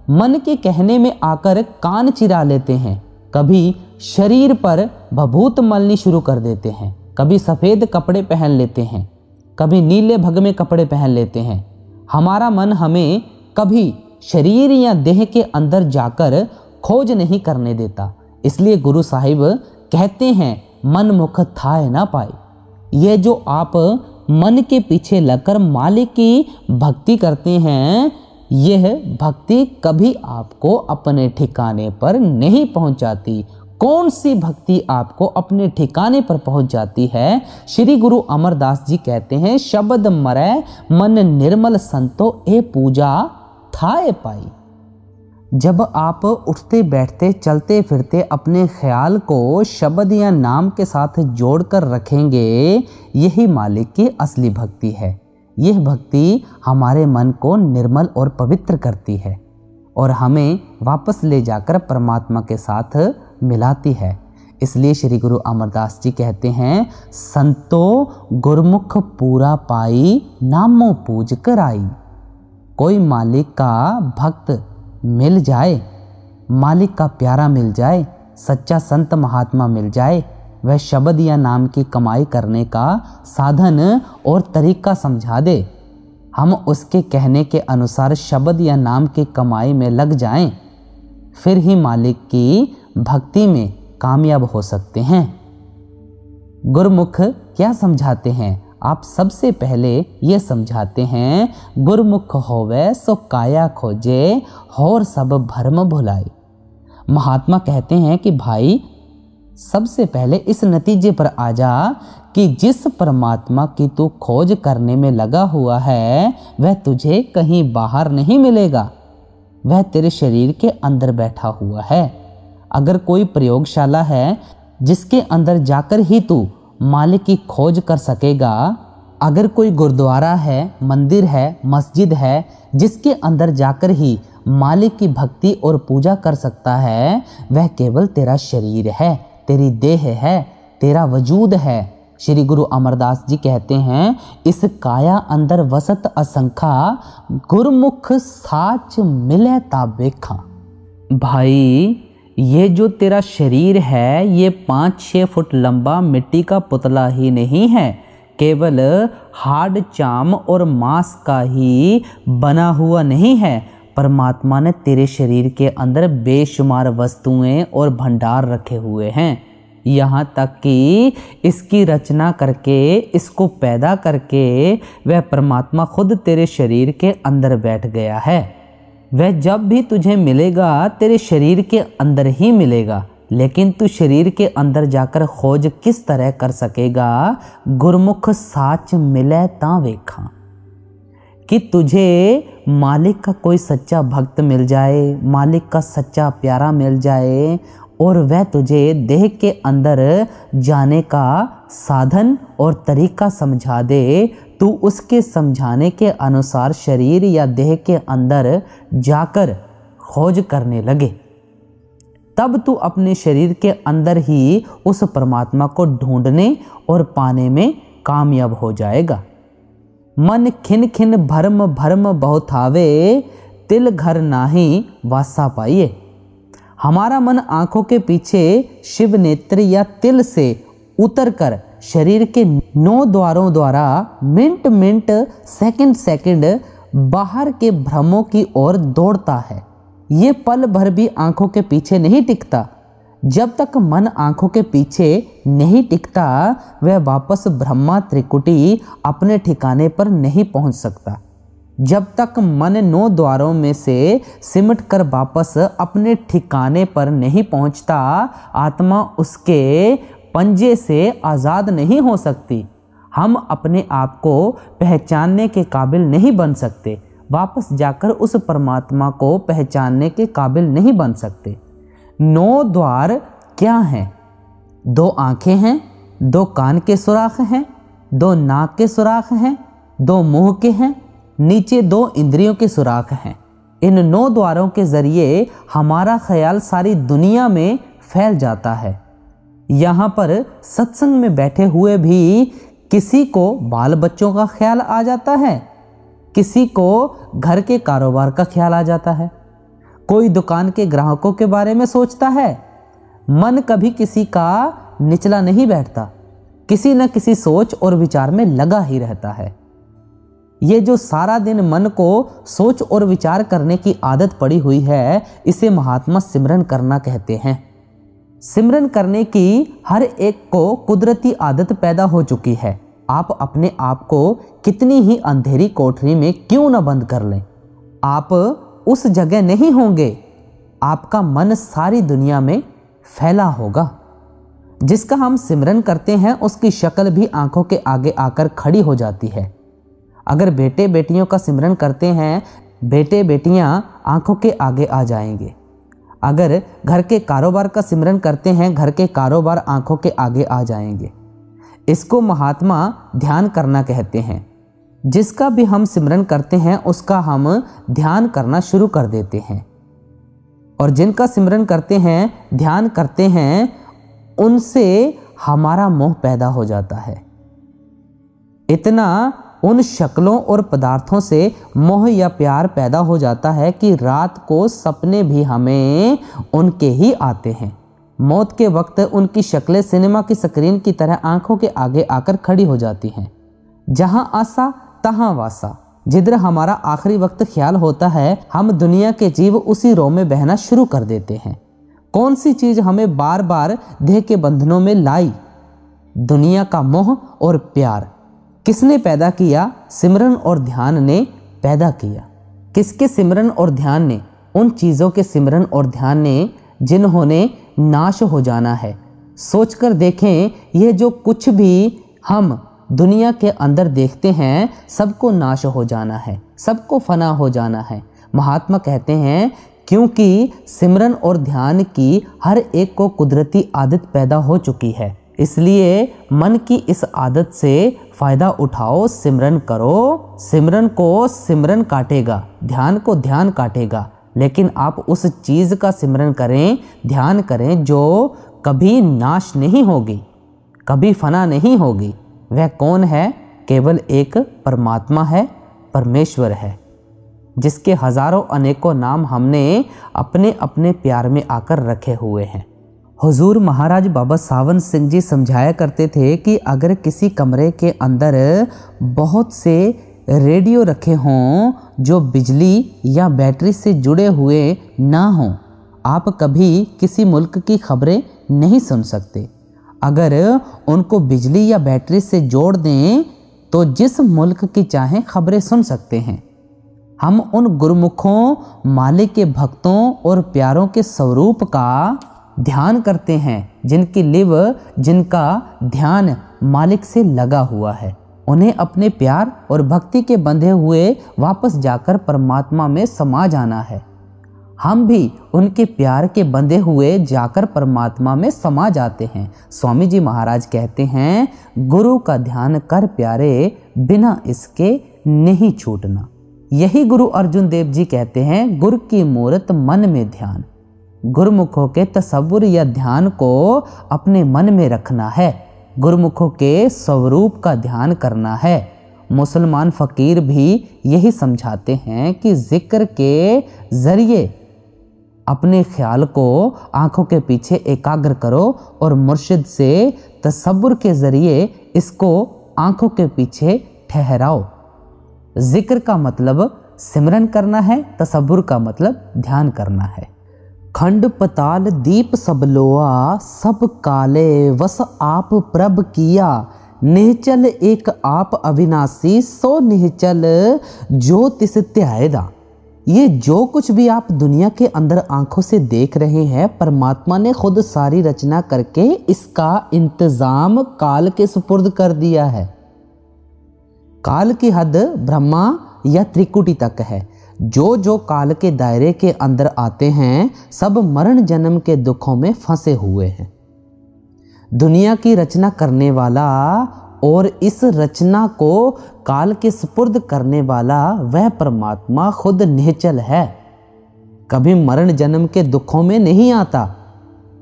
मन के कहने में आकर कान चिरा लेते हैं, कभी शरीर पर भभूत मलनी शुरू कर देते हैं, कभी सफ़ेद कपड़े पहन लेते हैं, कभी नीले भगमे कपड़े पहन लेते हैं। हमारा मन हमें कभी शरीर या देह के अंदर जाकर खोज नहीं करने देता। इसलिए गुरु साहिब कहते हैं, मन मुख थाए ना पाए। ये जो आप मन के पीछे लगकर मालिक की भक्ति करते हैं, यह भक्ति कभी आपको अपने ठिकाने पर नहीं पहुंचाती। कौन सी भक्ति आपको अपने ठिकाने पर पहुंच जाती है? श्री गुरु अमरदास जी कहते हैं, शब्द मरै मन निर्मल संतो ए पूजा थाए पाई। जब आप उठते बैठते चलते फिरते अपने ख्याल को शब्द या नाम के साथ जोड़कर रखेंगे, यही मालिक की असली भक्ति है। यह भक्ति हमारे मन को निर्मल और पवित्र करती है और हमें वापस ले जाकर परमात्मा के साथ मिलाती है। इसलिए श्री गुरु अमरदास जी कहते हैं, संतो गुरमुख पूरा पाई नामो पूज कराई। कोई मालिक का भक्त मिल जाए, मालिक का प्यारा मिल जाए, सच्चा संत महात्मा मिल जाए, वह शब्द या नाम की कमाई करने का साधन और तरीका समझा दे, हम उसके कहने के अनुसार शब्द या नाम की कमाई में लग जाएं, फिर ही मालिक की भक्ति में कामयाब हो सकते हैं। गुरमुख क्या समझाते हैं? आप सबसे पहले ये समझाते हैं, गुरमुख होवे सो काया खोजे और सब भरम भुलाई। महात्मा कहते हैं कि भाई सबसे पहले इस नतीजे पर आ जा कि जिस परमात्मा की तू खोज करने में लगा हुआ है वह तुझे कहीं बाहर नहीं मिलेगा, वह तेरे शरीर के अंदर बैठा हुआ है। अगर कोई प्रयोगशाला है जिसके अंदर जाकर ही तू मालिक की खोज कर सकेगा, अगर कोई गुरुद्वारा है, मंदिर है, मस्जिद है जिसके अंदर जाकर ही मालिक की भक्ति और पूजा कर सकता है, वह केवल तेरा शरीर है, तेरी देह है, तेरा वजूद है। श्री गुरु अमरदास जी कहते हैं, इस काया अंदर वसत असंखा गुरमुख साच मिले ताबेखा। भाई ये जो तेरा शरीर है ये 5-6 फुट लंबा मिट्टी का पुतला ही नहीं है, केवल हाड़ चाम और मांस का ही बना हुआ नहीं है। परमात्मा ने तेरे शरीर के अंदर बेशुमार वस्तुएं और भंडार रखे हुए हैं, यहाँ तक कि इसकी रचना करके, इसको पैदा करके वह परमात्मा खुद तेरे शरीर के अंदर बैठ गया है। वह जब भी तुझे मिलेगा तेरे शरीर के अंदर ही मिलेगा, लेकिन तू शरीर के अंदर जाकर खोज किस तरह कर सकेगा? गुरमुख साच मिले ता वेखा, कि तुझे मालिक का कोई सच्चा भक्त मिल जाए, मालिक का सच्चा प्यारा मिल जाए और वह तुझे देह के अंदर जाने का साधन और तरीका समझा दे, तू उसके समझाने के अनुसार शरीर या देह के अंदर जाकर खोज करने लगे, तब तू अपने शरीर के अंदर ही उस परमात्मा को ढूंढने और पाने में कामयाब हो जाएगा। मन खिन खिन भरम भरम बहुत आवे, तिल घर नाही वासा पाइए। हमारा मन आंखों के पीछे शिव नेत्र या तिल से उतरकर शरीर के 9 द्वारों द्वारा मिनट मिनट सेकंड सेकंड बाहर के भ्रमों की ओर दौड़ता है। ये पल भर भी आंखों के पीछे नहीं टिकता। जब तक मन आंखों के पीछे नहीं टिकता वह वापस ब्रह्मा त्रिकुटी अपने ठिकाने पर नहीं पहुंच सकता। जब तक मन 9 द्वारों में से सिमट कर वापस अपने ठिकाने पर नहीं पहुंचता, आत्मा उसके पंजे से आज़ाद नहीं हो सकती। हम अपने आप को पहचानने के काबिल नहीं बन सकते, वापस जाकर उस परमात्मा को पहचानने के काबिल नहीं बन सकते। 9 द्वार क्या हैं? 2 आंखें हैं, 2 कान के सुराख हैं, 2 नाक के सुराख हैं, 2 मुंह के हैं, नीचे 2 इंद्रियों के सुराख हैं। इन 9 द्वारों के जरिए हमारा ख्याल सारी दुनिया में फैल जाता है। यहाँ पर सत्संग में बैठे हुए भी किसी को बाल बच्चों का ख्याल आ जाता है, किसी को घर के कारोबार का ख्याल आ जाता है, कोई दुकान के ग्राहकों के बारे में सोचता है। मन कभी किसी का निचला नहीं बैठता, किसी न किसी सोच और विचार में लगा ही रहता है। ये जो सारा दिन मन को सोच और विचार करने की आदत पड़ी हुई है, इसे महात्मा सिमरन करना कहते हैं। सिमरन करने की हर एक को कुदरती आदत पैदा हो चुकी है। आप अपने आप को कितनी ही अंधेरी कोठरी में क्यों न बंद कर लें, आप उस जगह नहीं होंगे। आपका मन सारी दुनिया में फैला होगा। जिसका हम सिमरन करते हैं उसकी शक्ल भी आंखों के आगे आकर खड़ी हो जाती है। अगर बेटे बेटियों का सिमरन करते हैं, बेटे बेटियां आंखों के आगे आ जाएंगे। अगर घर के कारोबार का सिमरन करते हैं, घर के कारोबार आंखों के आगे आ जाएंगे। इसको महात्मा ध्यान करना कहते हैं। जिसका भी हम सिमरन करते हैं उसका हम ध्यान करना शुरू कर देते हैं, और जिनका सिमरन करते हैं, ध्यान करते हैं, उनसे हमारा मोह पैदा हो जाता है। इतना उन शक्लों और पदार्थों से मोह या प्यार पैदा हो जाता है कि रात को सपने भी हमें उनके ही आते हैं। मौत के वक्त उनकी शक्लें सिनेमा की स्क्रीन की तरह आंखों के आगे आकर खड़ी हो जाती हैं। जहां आसा तहां वासा, जिधर हमारा आखिरी वक्त ख्याल होता है, हम दुनिया के जीव उसी रो में बहना शुरू कर देते हैं। कौन सी चीज हमें बार बार देह के बंधनों में लाई? दुनिया का मोह और प्यार। किसने पैदा किया? सिमरन और ध्यान ने पैदा किया। किसके सिमरन और ध्यान ने? उन चीज़ों के सिमरन और ध्यान ने जिन्होंने नाश हो जाना है। सोचकर देखें, यह जो कुछ भी हम दुनिया के अंदर देखते हैं सबको नाश हो जाना है, सबको फना हो जाना है। महात्मा कहते हैं क्योंकि सिमरन और ध्यान की हर एक को कुदरती आदत पैदा हो चुकी है, इसलिए मन की इस आदत से फ़ायदा उठाओ, सिमरन करो। सिमरन को सिमरन काटेगा, ध्यान को ध्यान काटेगा, लेकिन आप उस चीज़ का सिमरन करें, ध्यान करें जो कभी नाश नहीं होगी, कभी फना नहीं होगी। वह कौन है? केवल एक परमात्मा है, परमेश्वर है, जिसके हजारों अनेकों नाम हमने अपने अपने प्यार में आकर रखे हुए हैं। हुजूर महाराज बाबा सावन सिंह जी समझाया करते थे कि अगर किसी कमरे के अंदर बहुत से रेडियो रखे हों जो बिजली या बैटरी से जुड़े हुए ना हों, आप कभी किसी मुल्क की खबरें नहीं सुन सकते। अगर उनको बिजली या बैटरी से जोड़ दें तो जिस मुल्क की चाहें खबरें सुन सकते हैं। हम उन गुरुमुखों, मालिक के भक्तों और प्यारों के स्वरूप का ध्यान करते हैं जिनकी लिव, जिनका ध्यान मालिक से लगा हुआ है। उन्हें अपने प्यार और भक्ति के बंधे हुए वापस जाकर परमात्मा में समा जाना है। हम भी उनके प्यार के बंधे हुए जाकर परमात्मा में समा जाते हैं। स्वामी जी महाराज कहते हैं, गुरु का ध्यान कर प्यारे, बिना इसके नहीं छूटना। यही गुरु अर्जुन देव जी कहते हैं, गुरु की मूरत मन में ध्यान। गुरुमुखों के तसव्वुर या ध्यान को अपने मन में रखना है, गुरुमुखों के स्वरूप का ध्यान करना है। मुसलमान फ़कीर भी यही समझाते हैं कि जिक्र के ज़रिए अपने ख्याल को आँखों के पीछे एकाग्र करो और मुर्शिद से तसव्वुर के ज़रिए इसको आँखों के पीछे ठहराओ। जिक्र का मतलब सिमरन करना है, तसव्वुर का मतलब ध्यान करना है। खंड पताल दीप सब लोआ, सब काले वस आप प्रभ किया। निहचल एक आप अविनाशी, सो निहचल जो तिस ध्यायदा। ये जो कुछ भी आप दुनिया के अंदर आंखों से देख रहे हैं, परमात्मा ने खुद सारी रचना करके इसका इंतजाम काल के सुपुर्द कर दिया है। काल की हद ब्रह्मा या त्रिकुटी तक है। जो जो काल के दायरे के अंदर आते हैं सब मरण जन्म के दुखों में फंसे हुए हैं। दुनिया की रचना करने वाला और इस रचना को काल के सुपुर्द करने वाला वह परमात्मा खुद निहचल है, कभी मरण जन्म के दुखों में नहीं आता।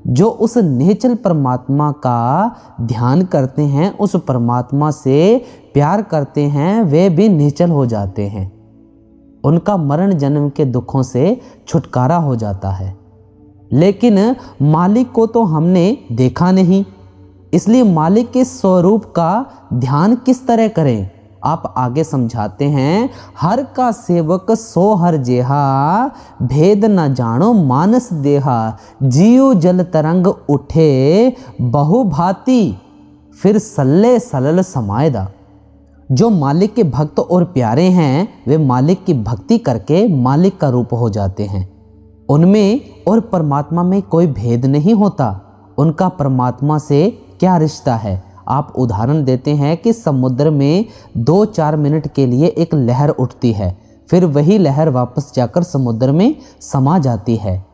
जो उस निहचल परमात्मा का ध्यान करते हैं, उस परमात्मा से प्यार करते हैं, वे भी निहचल हो जाते हैं। उनका मरण जन्म के दुखों से छुटकारा हो जाता है। लेकिन मालिक को तो हमने देखा नहीं, इसलिए मालिक के स्वरूप का ध्यान किस तरह करें? आप आगे समझाते हैं, हर का सेवक सो हर जेहा, भेद न जानो मानस देहा। जियो जल तरंग उठे बहुभांति, फिर सल्ले सलल समायदा। जो मालिक के भक्त और प्यारे हैं वे मालिक की भक्ति करके मालिक का रूप हो जाते हैं। उनमें और परमात्मा में कोई भेद नहीं होता। उनका परमात्मा से क्या रिश्ता है? आप उदाहरण देते हैं कि समुद्र में 2-4 मिनट के लिए एक लहर उठती है, फिर वही लहर वापस जाकर समुद्र में समा जाती है।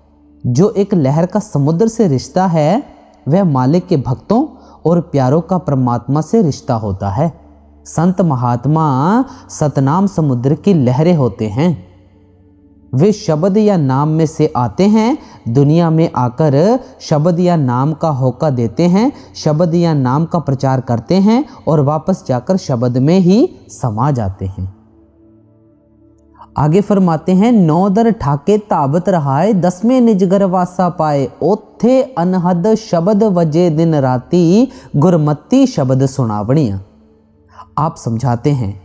जो एक लहर का समुद्र से रिश्ता है, वह मालिक के भक्तों और प्यारों का परमात्मा से रिश्ता होता है। संत महात्मा सतनाम समुद्र की लहरें होते हैं। वे शब्द या नाम में से आते हैं, दुनिया में आकर शब्द या नाम का होका देते हैं, शब्द या नाम का प्रचार करते हैं और वापस जाकर शब्द में ही समा जाते हैं। आगे फरमाते हैं, 9 दर ठाके ताबत रहाए, 10वें निजगर वासा पाए, ओथे अनहद शब्द वजे दिन राती, गुरमती शब्द सुनावणियां। आप समझाते हैं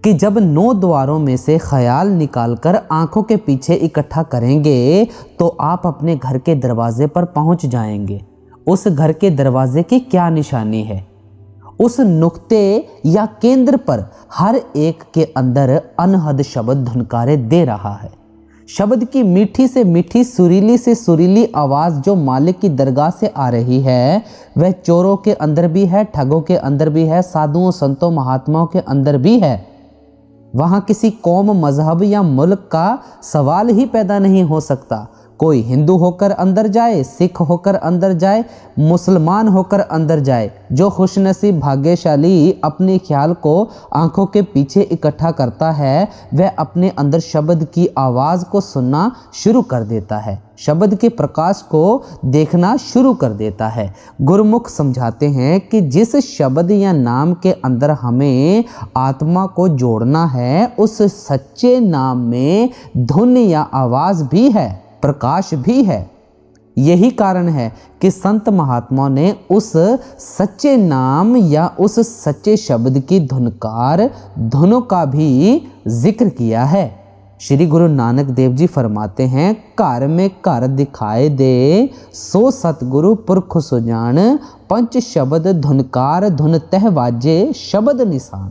कि जब 9 द्वारों में से ख्याल निकालकर आंखों के पीछे इकट्ठा करेंगे तो आप अपने घर के दरवाजे पर पहुंच जाएंगे। उस घर के दरवाजे की क्या निशानी है? उस नुक्ते या केंद्र पर हर एक के अंदर अनहद शब्द धुनकारे दे रहा है। शब्द की मीठी से मीठी, सुरीली से सुरीली आवाज़ जो मालिक की दरगाह से आ रही है, वह चोरों के अंदर भी है, ठगों के अंदर भी है, साधुओं संतों महात्माओं के अंदर भी है। वहाँ किसी कौम, मजहब या मुल्क का सवाल ही पैदा नहीं हो सकता। कोई हिंदू होकर अंदर जाए, सिख होकर अंदर जाए, मुसलमान होकर अंदर जाए, जो खुशनसीब भाग्यशाली अपने ख्याल को आंखों के पीछे इकट्ठा करता है, वह अपने अंदर शब्द की आवाज़ को सुनना शुरू कर देता है, शब्द के प्रकाश को देखना शुरू कर देता है। गुरुमुख समझाते हैं कि जिस शब्द या नाम के अंदर हमें आत्मा को जोड़ना है, उस सच्चे नाम में धुन या आवाज़ भी है, प्रकाश भी है। यही कारण है कि संत महात्माओं ने उस सच्चे नाम या उस सच्चे शब्द की धुनों का भी जिक्र किया है। श्री गुरु नानक देव जी फरमाते हैं, घर में घर दिखाए दे, सो सतगुरु पुरख सुजान, पंच शब्द धुनकार धुन तह वाजे, शब्द निशान।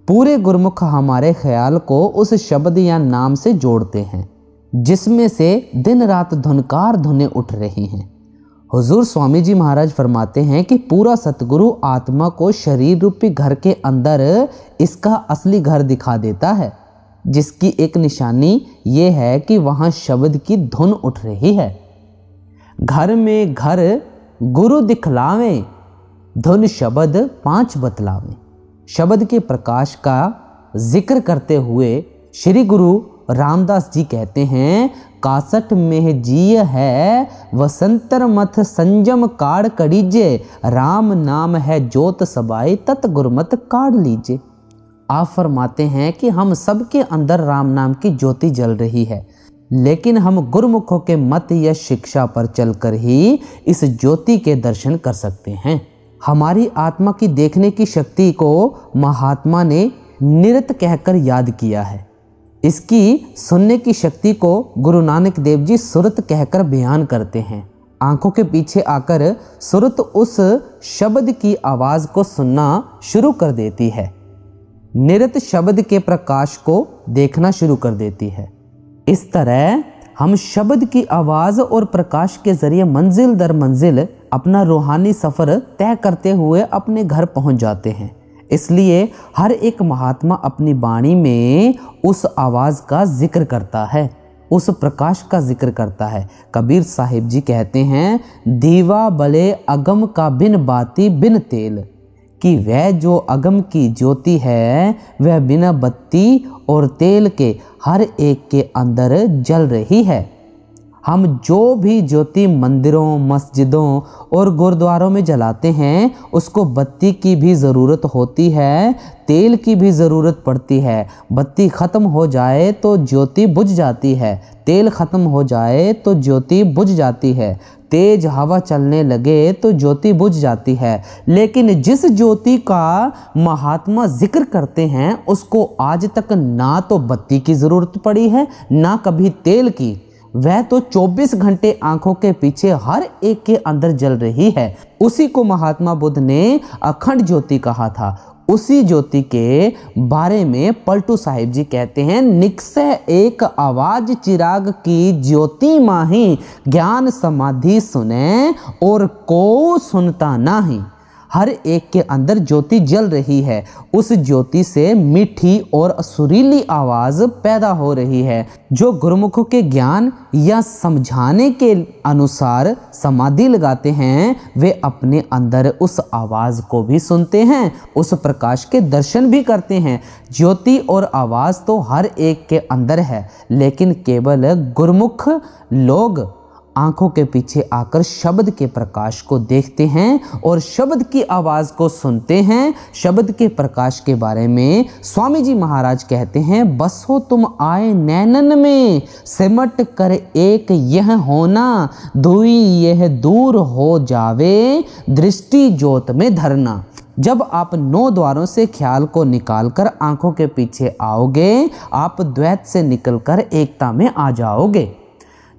पूरे गुरमुख हमारे ख्याल को उस शब्द या नाम से जोड़ते हैं, जिसमें से दिन रात धुनकार धुनें उठ रही हैं। हुजूर स्वामी जी महाराज फरमाते हैं कि पूरा सतगुरु आत्मा को शरीर रूपी घर के अंदर इसका असली घर दिखा देता है, जिसकी एक निशानी ये है कि वहाँ शब्द की धुन उठ रही है। घर में घर गुरु दिखलावे, धुन शब्द 5 बतलावे। शब्द के प्रकाश का जिक्र करते हुए श्री गुरु रामदास जी कहते हैं, 61 में जीय है वसंतर मथ संजम काढ़ कड़ीजे, राम नाम है जोत सबाई तत् गुरमत काढ़ लीजे। आप फरमाते हैं कि हम सबके अंदर राम नाम की ज्योति जल रही है, लेकिन हम गुरुमुखों के मत या शिक्षा पर चलकर ही इस ज्योति के दर्शन कर सकते हैं। हमारी आत्मा की देखने की शक्ति को महात्मा ने निरत कहकर याद किया है। इसकी सुनने की शक्ति को गुरु नानक देव जी सुरत कहकर बयान करते हैं। आंखों के पीछे आकर सुरत उस शब्द की आवाज़ को सुनना शुरू कर देती है, निरत शब्द के प्रकाश को देखना शुरू कर देती है। इस तरह हम शब्द की आवाज़ और प्रकाश के जरिए मंजिल दर मंजिल अपना रूहानी सफ़र तय करते हुए अपने घर पहुंच जाते हैं। इसलिए हर एक महात्मा अपनी वाणी में उस आवाज़ का जिक्र करता है, उस प्रकाश का जिक्र करता है। कबीर साहिब जी कहते हैं, दीवा बले अगम का बिन बाती बिन तेल, कि वह जो अगम की ज्योति है वह बिना बत्ती और तेल के हर एक के अंदर जल रही है। हम जो भी ज्योति मंदिरों, मस्जिदों और गुरुद्वारों में जलाते हैं, उसको बत्ती की भी ज़रूरत होती है, तेल की भी ज़रूरत पड़ती है। बत्ती ख़त्म हो जाए तो ज्योति बुझ जाती है, तेल ख़त्म हो जाए तो ज्योति बुझ जाती है, तेज हवा चलने लगे तो ज्योति बुझ जाती है। लेकिन जिस ज्योति का महात्मा जिक्र करते हैं, उसको आज तक ना तो बत्ती की ज़रूरत पड़ी है, ना कभी तेल की। वह तो 24 घंटे आंखों के पीछे हर एक के अंदर जल रही है। उसी को महात्मा बुद्ध ने अखंड ज्योति कहा था। उसी ज्योति के बारे में पलटू साहिब जी कहते हैं, निकसे एक आवाज चिराग की ज्योति माही, ज्ञान समाधि सुने और को सुनता नाही। हर एक के अंदर ज्योति जल रही है, उस ज्योति से मीठी और सुरीली आवाज पैदा हो रही है। जो गुरुमुखों के ज्ञान या समझाने के अनुसार समाधि लगाते हैं, वे अपने अंदर उस आवाज को भी सुनते हैं, उस प्रकाश के दर्शन भी करते हैं। ज्योति और आवाज तो हर एक के अंदर है, लेकिन केवल गुरुमुख लोग आंखों के पीछे आकर शब्द के प्रकाश को देखते हैं और शब्द की आवाज को सुनते हैं। शब्द के प्रकाश के बारे में स्वामी जी महाराज कहते हैं, बसो तुम आए नैनन में, सिमट कर एक यह होना, दुई यह दूर हो जावे, दृष्टि ज्योत में धरना। जब आप 9 द्वारों से ख्याल को निकालकर आंखों के पीछे आओगे, आप द्वैत से निकलकर एकता में आ जाओगे।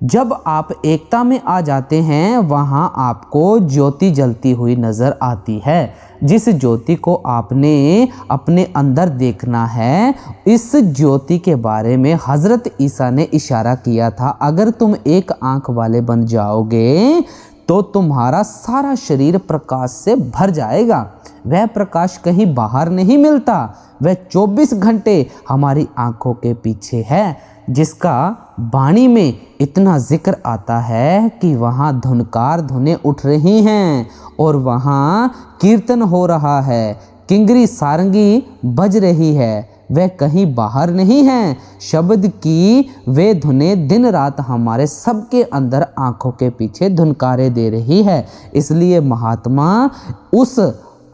जब आप एकता में आ जाते हैं, वहां आपको ज्योति जलती हुई नजर आती है। जिस ज्योति को आपने अपने अंदर देखना है, इस ज्योति के बारे में हजरत ईसा ने इशारा किया था, अगर तुम एक आंख वाले बन जाओगे तो तुम्हारा सारा शरीर प्रकाश से भर जाएगा। वह प्रकाश कहीं बाहर नहीं मिलता, वह 24 घंटे हमारी आंखों के पीछे है, जिसका वाणी में इतना जिक्र आता है कि वहाँ धुनकार धुनें उठ रही हैं और वहाँ कीर्तन हो रहा है, किंगरी सारंगी बज रही है, वह कहीं बाहर नहीं है। शब्द की वे धुनें दिन रात हमारे सबके अंदर आंखों के पीछे धुनकारे दे रही है। इसलिए महात्मा उस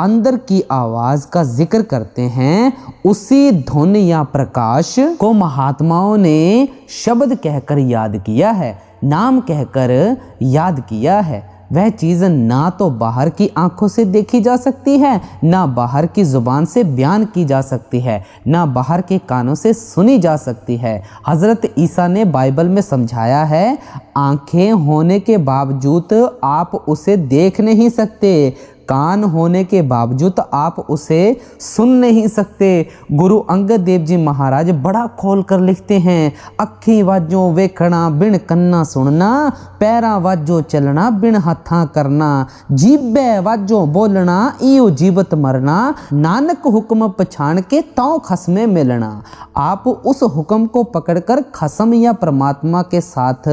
अंदर की आवाज का जिक्र करते हैं। उसी धुन या प्रकाश को महात्माओं ने शब्द कहकर याद किया है, नाम कहकर याद किया है। वह चीज़ ना तो बाहर की आंखों से देखी जा सकती है, ना बाहर की जुबान से बयान की जा सकती है, ना बाहर के कानों से सुनी जा सकती है। हज़रत ईसा ने बाइबल में समझाया है, आंखें होने के बावजूद आप उसे देख नहीं सकते, कान होने के बावजूद आप उसे सुन नहीं सकते। गुरु अंगद देव जी महाराज बड़ा खोल कर लिखते हैं, अखी वाजो वेखना बिन कन्ना सुनना, पैरा वाजो चलना बिन हथा करना, जीबे वाजो बोलना इयो जीवत मरना, नानक हुक्म पछाण के तौ खसमे मिलना। आप उस हुक्म को पकड़कर खसम या परमात्मा के साथ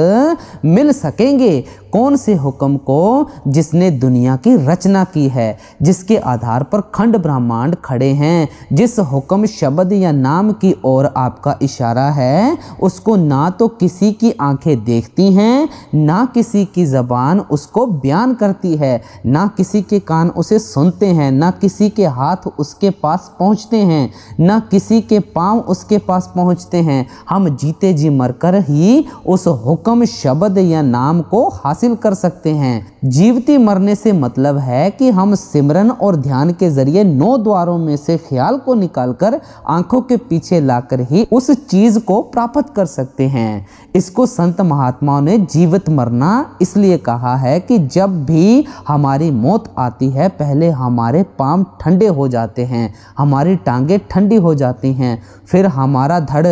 मिल सकेंगे। कौन से हुक्म को? जिसने दुनिया की रचना की है, जिसके आधार पर खंड ब्रह्मांड खड़े हैं। जिस हुक्म शब्द या नाम की ओर आपका इशारा है, उसको ना तो किसी की आंखें देखती हैं, ना किसी की ज़बान उसको बयान करती है, ना किसी के कान उसे सुनते हैं, ना किसी के हाथ उसके पास पहुंचते हैं, ना किसी के पांव उसके पास पहुंचते हैं। हम जीते जी मरकर ही उस हुक्म शब्द या नाम को हासिल कर सकते हैं। जीवती मरने से मतलब है कि हम सिमरन और ध्यान के जरिए 9 द्वारों में से ख्याल को निकालकर आंखों के पीछे लाकर ही उस चीज को प्राप्त कर सकते हैं। इसको संत महात्माओं ने जीवित मरना इसलिए कहा है कि जब भी हमारी मौत आती है, पहले हमारे पांव ठंडे हो जाते हैं, हमारी टांगें ठंडी हो जाती हैं, फिर हमारा धड़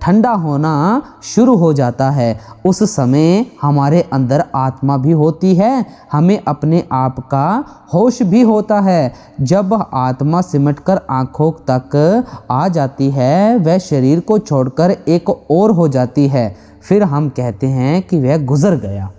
ठंडा होना शुरू हो जाता है। उस समय हमारे अंदर आत्मा भी होती है, हमें अपने आप का होश भी होता है। जब आत्मा सिमटकर आंखों तक आ जाती है, वह शरीर को छोड़कर एक और हो जाती है, फिर हम कहते हैं कि वह गुजर गया।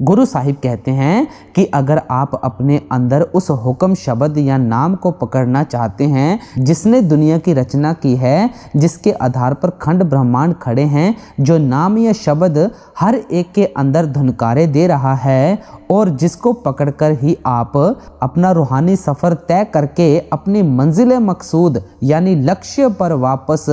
गुरु साहिब कहते हैं कि अगर आप अपने अंदर उस हुक्म शब्द या नाम को पकड़ना चाहते हैं, जिसने दुनिया की रचना की है, जिसके आधार पर खंड ब्रह्मांड खड़े हैं, जो नाम या शब्द हर एक के अंदर धुनकारे दे रहा है, और जिसको पकड़कर ही आप अपना रूहानी सफ़र तय करके अपनी मंजिल मकसूद यानी लक्ष्य पर वापस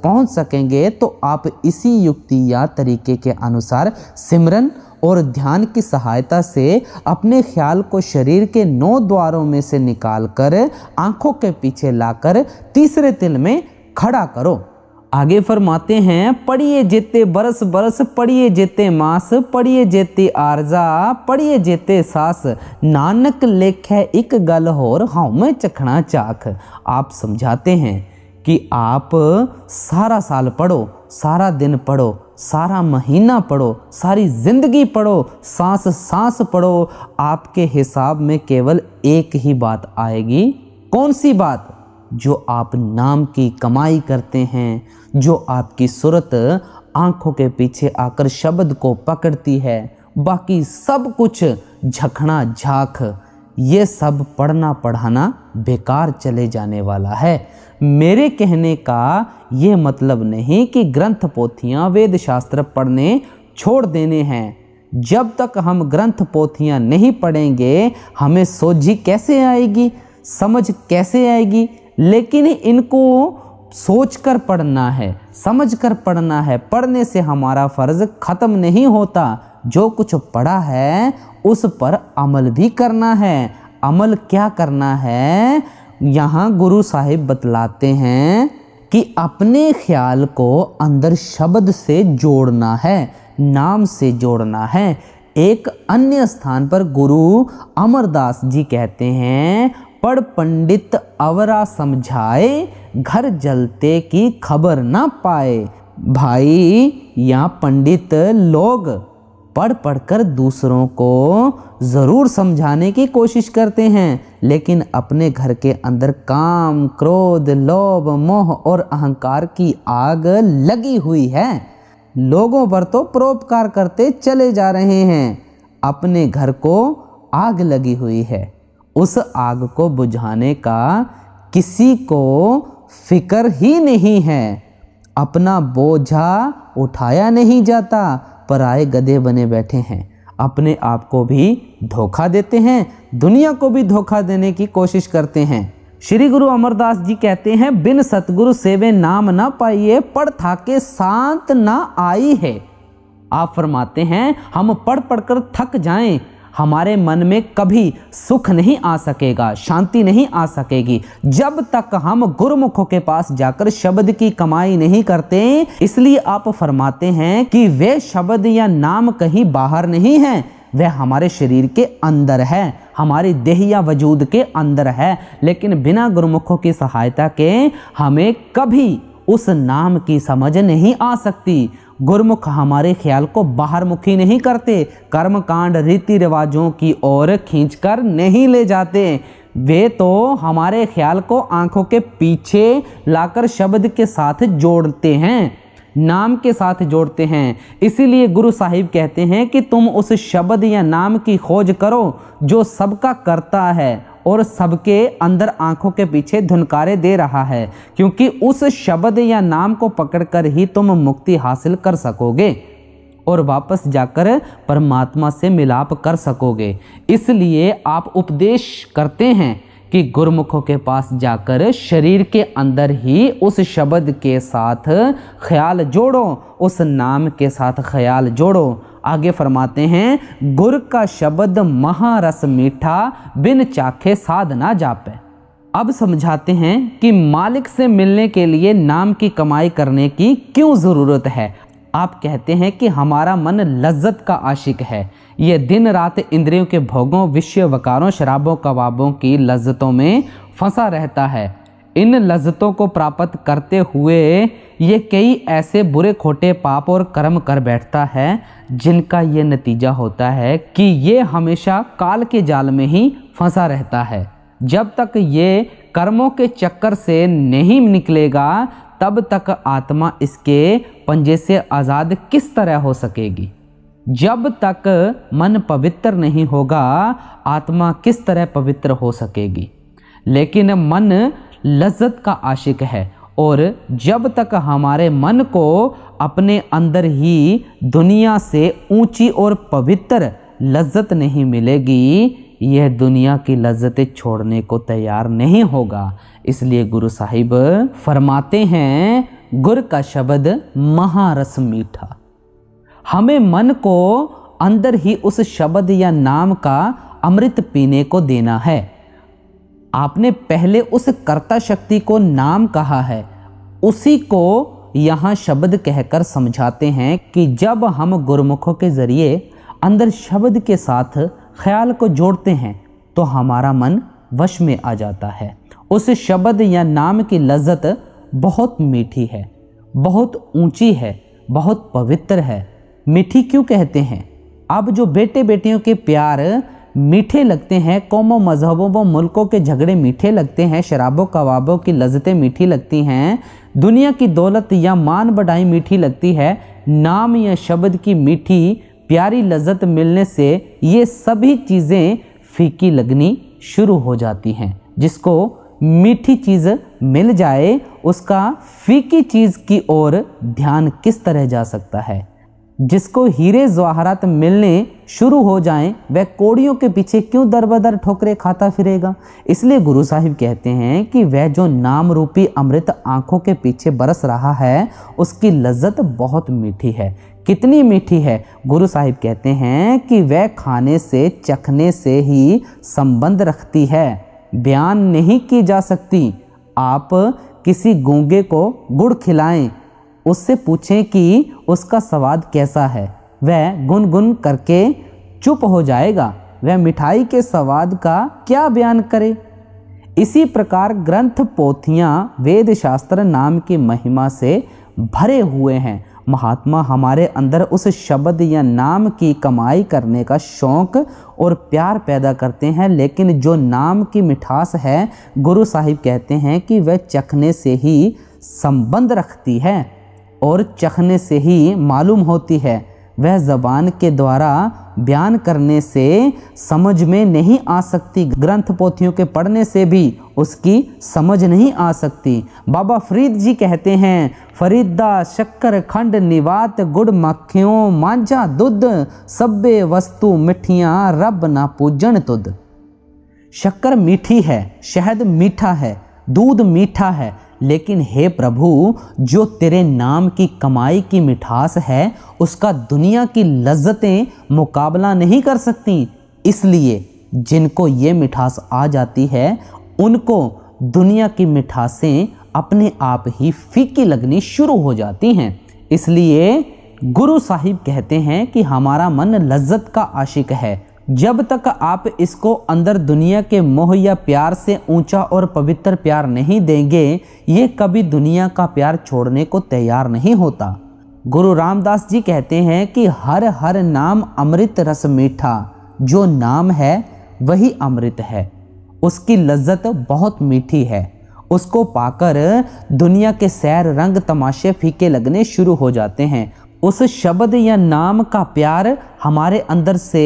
पहुंच सकेंगे, तो आप इसी युक्ति या तरीके के अनुसार सिमरन और ध्यान की सहायता से अपने ख्याल को शरीर के 9 द्वारों में से निकालकर आंखों के पीछे लाकर तीसरे तिल में खड़ा करो। आगे फरमाते हैं, पढ़िए जेते बरस बरस, पढ़िए जेते मास, पढ़िए जेते आरजा, पढ़िए जेते सास, नानक लेखै एक गल होर, हाँ मैं चखना चाख। आप समझाते हैं कि आप सारा साल पढ़ो, सारा दिन पढ़ो, सारा महीना पढ़ो, सारी जिंदगी पढ़ो, सांस सांस पढ़ो, आपके हिसाब में केवल एक ही बात आएगी। कौन सी बात? जो आप नाम की कमाई करते हैं, जो आपकी सूरत आंखों के पीछे आकर शब्द को पकड़ती है, बाकी सब कुछ झखना झाख, ये सब पढ़ना पढ़ाना बेकार चले जाने वाला है। मेरे कहने का ये मतलब नहीं कि ग्रंथ पोथियाँ वेद शास्त्र पढ़ने छोड़ देने हैं। जब तक हम ग्रंथ पोथियाँ नहीं पढ़ेंगे हमें सोझी कैसे आएगी, समझ कैसे आएगी। लेकिन इनको सोचकर पढ़ना है, समझकर पढ़ना है। पढ़ने से हमारा फ़र्ज़ ख़त्म नहीं होता, जो कुछ पढ़ा है उस पर अमल भी करना है। अमल क्या करना है? यहाँ गुरु साहिब बतलाते हैं कि अपने ख्याल को अंदर शब्द से जोड़ना है, नाम से जोड़ना है। एक अन्य स्थान पर गुरु अमरदास जी कहते हैं, पढ़ पंडित अवरा समझाए, घर जलते की खबर ना पाए। भाई, यहाँ पंडित लोग पढ़ पढ़कर दूसरों को ज़रूर समझाने की कोशिश करते हैं, लेकिन अपने घर के अंदर काम, क्रोध, लोभ, मोह और अहंकार की आग लगी हुई है। लोगों पर तो परोपकार करते चले जा रहे हैं, अपने घर को आग लगी हुई है। उस आग को बुझाने का किसी को फिक्र ही नहीं है। अपना बोझा उठाया नहीं जाता, पराए गधे बने बैठे हैं। अपने आप को भी धोखा देते हैं, दुनिया को भी धोखा देने की कोशिश करते हैं। श्री गुरु अमरदास जी कहते हैं, बिन सतगुरु सेवे नाम ना पाइए, पढ़ थाके शांत ना आई है। आप फरमाते हैं, हम पढ़ पढ़कर थक जाएं, हमारे मन में कभी सुख नहीं आ सकेगा, शांति नहीं आ सकेगी, जब तक हम गुरुमुखों के पास जाकर शब्द की कमाई नहीं करते। इसलिए आप फरमाते हैं कि वे शब्द या नाम कहीं बाहर नहीं है, वह हमारे शरीर के अंदर है, हमारी देह या वजूद के अंदर है। लेकिन बिना गुरुमुखों की सहायता के हमें कभी उस नाम की समझ नहीं आ सकती। गुरुमुख हमारे ख्याल को बाहर मुखी नहीं करते, कर्म कांड रीति रिवाजों की ओर खींचकर नहीं ले जाते। वे तो हमारे ख्याल को आंखों के पीछे लाकर शब्द के साथ जोड़ते हैं, नाम के साथ जोड़ते हैं। इसीलिए गुरु साहिब कहते हैं कि तुम उस शब्द या नाम की खोज करो जो सबका करता है और सबके अंदर आंखों के पीछे धुनकारे दे रहा है, क्योंकि उस शब्द या नाम को पकड़कर ही तुम मुक्ति हासिल कर सकोगे और वापस जाकर परमात्मा से मिलाप कर सकोगे। इसलिए आप उपदेश करते हैं कि गुरुमुखों के पास जाकर शरीर के अंदर ही उस शब्द के साथ ख्याल जोड़ो, उस नाम के साथ ख्याल जोड़ो। आगे फरमाते हैं, गुर का शब्द महारस मीठा, बिन चाखे साध ना जापे। अब समझाते हैं कि मालिक से मिलने के लिए नाम की कमाई करने की क्यों ज़रूरत है। आप कहते हैं कि हमारा मन लज्जत का आशिक है, ये दिन रात इंद्रियों के भोगों, विषय वकारों, शराबों, कबाबों की लज्जतों में फंसा रहता है। इन लज्जतों को प्राप्त करते हुए ये कई ऐसे बुरे खोटे पाप और कर्म कर बैठता है जिनका ये नतीजा होता है कि ये हमेशा काल के जाल में ही फंसा रहता है। जब तक ये कर्मों के चक्कर से नहीं निकलेगा तब तक आत्मा इसके पंजे से आज़ाद किस तरह हो सकेगी। जब तक मन पवित्र नहीं होगा आत्मा किस तरह पवित्र हो सकेगी। लेकिन मन लज्जत का आशिक है और जब तक हमारे मन को अपने अंदर ही दुनिया से ऊंची और पवित्र लज्जत नहीं मिलेगी, यह दुनिया की लज्जतें छोड़ने को तैयार नहीं होगा। इसलिए गुरु साहिब फरमाते हैं, गुर का शब्द महारस मीठा। हमें मन को अंदर ही उस शब्द या नाम का अमृत पीने को देना है। आपने पहले उस कर्ता शक्ति को नाम कहा है, उसी को यहाँ शब्द कहकर समझाते हैं कि जब हम गुरुमुखों के जरिए अंदर शब्द के साथ ख्याल को जोड़ते हैं तो हमारा मन वश में आ जाता है। उस शब्द या नाम की लज्जत बहुत मीठी है, बहुत ऊंची है, बहुत पवित्र है। मीठी क्यों कहते हैं? अब जो बेटे बेटियों के प्यार मीठे लगते हैं, कौमों मजहबों व मुल्कों के झगड़े मीठे लगते हैं, शराबों कबाबों की लज्जतें मीठी लगती हैं, दुनिया की दौलत या मान बढ़ाई मीठी लगती है, नाम या शब्द की मीठी प्यारी लज्जत मिलने से ये सभी चीज़ें फीकी लगनी शुरू हो जाती हैं। जिसको मीठी चीज़ मिल जाए उसका फीकी चीज़ की ओर ध्यान किस तरह जा सकता है। जिसको हीरे जवाहरात मिलने शुरू हो जाएं वह कोड़ियों के पीछे क्यों दर बदर ठोकरे खाता फिरेगा। इसलिए गुरु साहिब कहते हैं कि वह जो नाम रूपी अमृत आंखों के पीछे बरस रहा है उसकी लज्जत बहुत मीठी है। कितनी मीठी है? गुरु साहिब कहते हैं कि वह खाने से चखने से ही संबंध रखती है, बयान नहीं की जा सकती। आप किसी गूंगे को गुड़ खिलाएं, उससे पूछें कि उसका स्वाद कैसा है, वह गुनगुन करके चुप हो जाएगा। वह मिठाई के स्वाद का क्या बयान करे। इसी प्रकार ग्रंथ पोथियाँ वेद शास्त्र नाम की महिमा से भरे हुए हैं। महात्मा हमारे अंदर उस शब्द या नाम की कमाई करने का शौक और प्यार पैदा करते हैं, लेकिन जो नाम की मिठास है गुरु साहिब कहते हैं कि वह चखने से ही संबंध रखती है और चखने से ही मालूम होती है। वह ज़बान के द्वारा बयान करने से समझ में नहीं आ सकती, ग्रंथ पोथियों के पढ़ने से भी उसकी समझ नहीं आ सकती। बाबा फरीद जी कहते हैं, फरीदा शक्कर खंड निवात गुड़ मक्खियों मांझा दुध सब्बे वस्तु मिठियाँ रब ना पूजन तुद। शक्कर मीठी है, शहद मीठा है, दूध मीठा है, लेकिन हे प्रभु जो तेरे नाम की कमाई की मिठास है उसका दुनिया की लज्जतें मुकाबला नहीं कर सकती। इसलिए जिनको ये मिठास आ जाती है उनको दुनिया की मिठासें अपने आप ही फीकी लगनी शुरू हो जाती हैं। इसलिए गुरु साहिब कहते हैं कि हमारा मन लज्जत का आशिक है। जब तक आप इसको अंदर दुनिया के मोह या प्यार से ऊंचा और पवित्र प्यार नहीं देंगे, ये कभी दुनिया का प्यार छोड़ने को तैयार नहीं होता। गुरु रामदास जी कहते हैं कि हर हर नाम अमृत रस मीठा, जो नाम है वही अमृत है, उसकी लज्जत बहुत मीठी है। उसको पाकर दुनिया के सैर रंग तमाशे फीके लगने शुरू हो जाते हैं। उस शब्द या नाम का प्यार हमारे अंदर से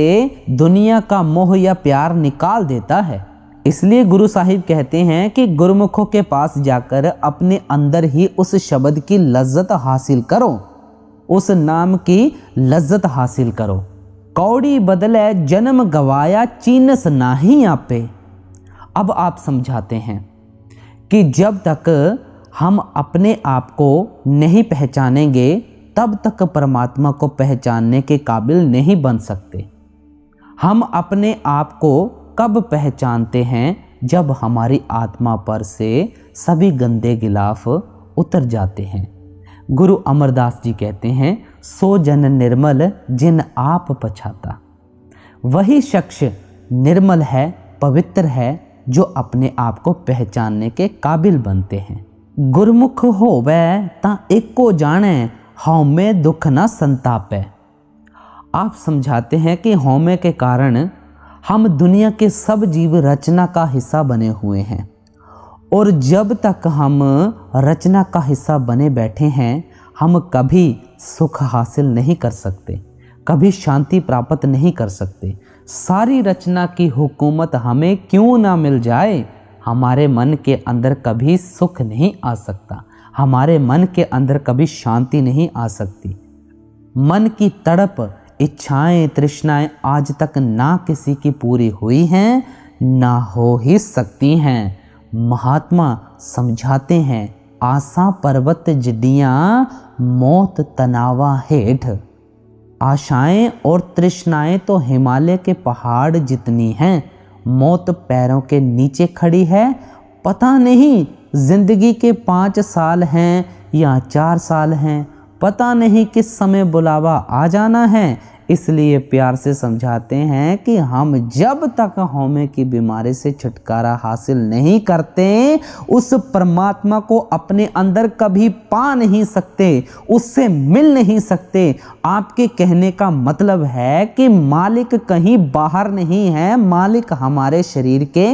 दुनिया का मोह या प्यार निकाल देता है। इसलिए गुरु साहिब कहते हैं कि गुरुमुखों के पास जाकर अपने अंदर ही उस शब्द की लज्जत हासिल करो, उस नाम की लज्जत हासिल करो। कौड़ी बदले जन्म गवाया चीनस नाही आपे। अब आप समझाते हैं कि जब तक हम अपने आप को नहीं पहचानेंगे तब तक परमात्मा को पहचानने के काबिल नहीं बन सकते। हम अपने आप को कब पहचानते हैं? जब हमारी आत्मा पर से सभी गंदे गिलाफ उतर जाते हैं। गुरु अमरदास जी कहते हैं, सो जन निर्मल जिन आप पछाता। वही शख्स निर्मल है, पवित्र है, जो अपने आप को पहचानने के काबिल बनते हैं। गुरमुख होवे ता एको जाने, हौमे दुख ना संतापे। आप समझाते हैं कि हौमे के कारण हम दुनिया के सब जीव रचना का हिस्सा बने हुए हैं, और जब तक हम रचना का हिस्सा बने बैठे हैं हम कभी सुख हासिल नहीं कर सकते, कभी शांति प्राप्त नहीं कर सकते। सारी रचना की हुकूमत हमें क्यों ना मिल जाए, हमारे मन के अंदर कभी सुख नहीं आ सकता, हमारे मन के अंदर कभी शांति नहीं आ सकती। मन की तड़प, इच्छाएं, तृष्णाएं आज तक ना किसी की पूरी हुई हैं, ना हो ही सकती हैं। महात्मा समझाते हैं, आशा पर्वत जिडियां मौत तनावा हेठ। आशाएं और तृष्णाएं तो हिमालय के पहाड़ जितनी हैं, मौत पैरों के नीचे खड़ी है। पता नहीं जिंदगी के 5 साल हैं या 4 साल हैं, पता नहीं किस समय बुलावा आ जाना है। इसलिए प्यार से समझाते हैं कि हम जब तक हौमे की बीमारी से छुटकारा हासिल नहीं करते उस परमात्मा को अपने अंदर कभी पा नहीं सकते, उससे मिल नहीं सकते। आपके कहने का मतलब है कि मालिक कहीं बाहर नहीं है, मालिक हमारे शरीर के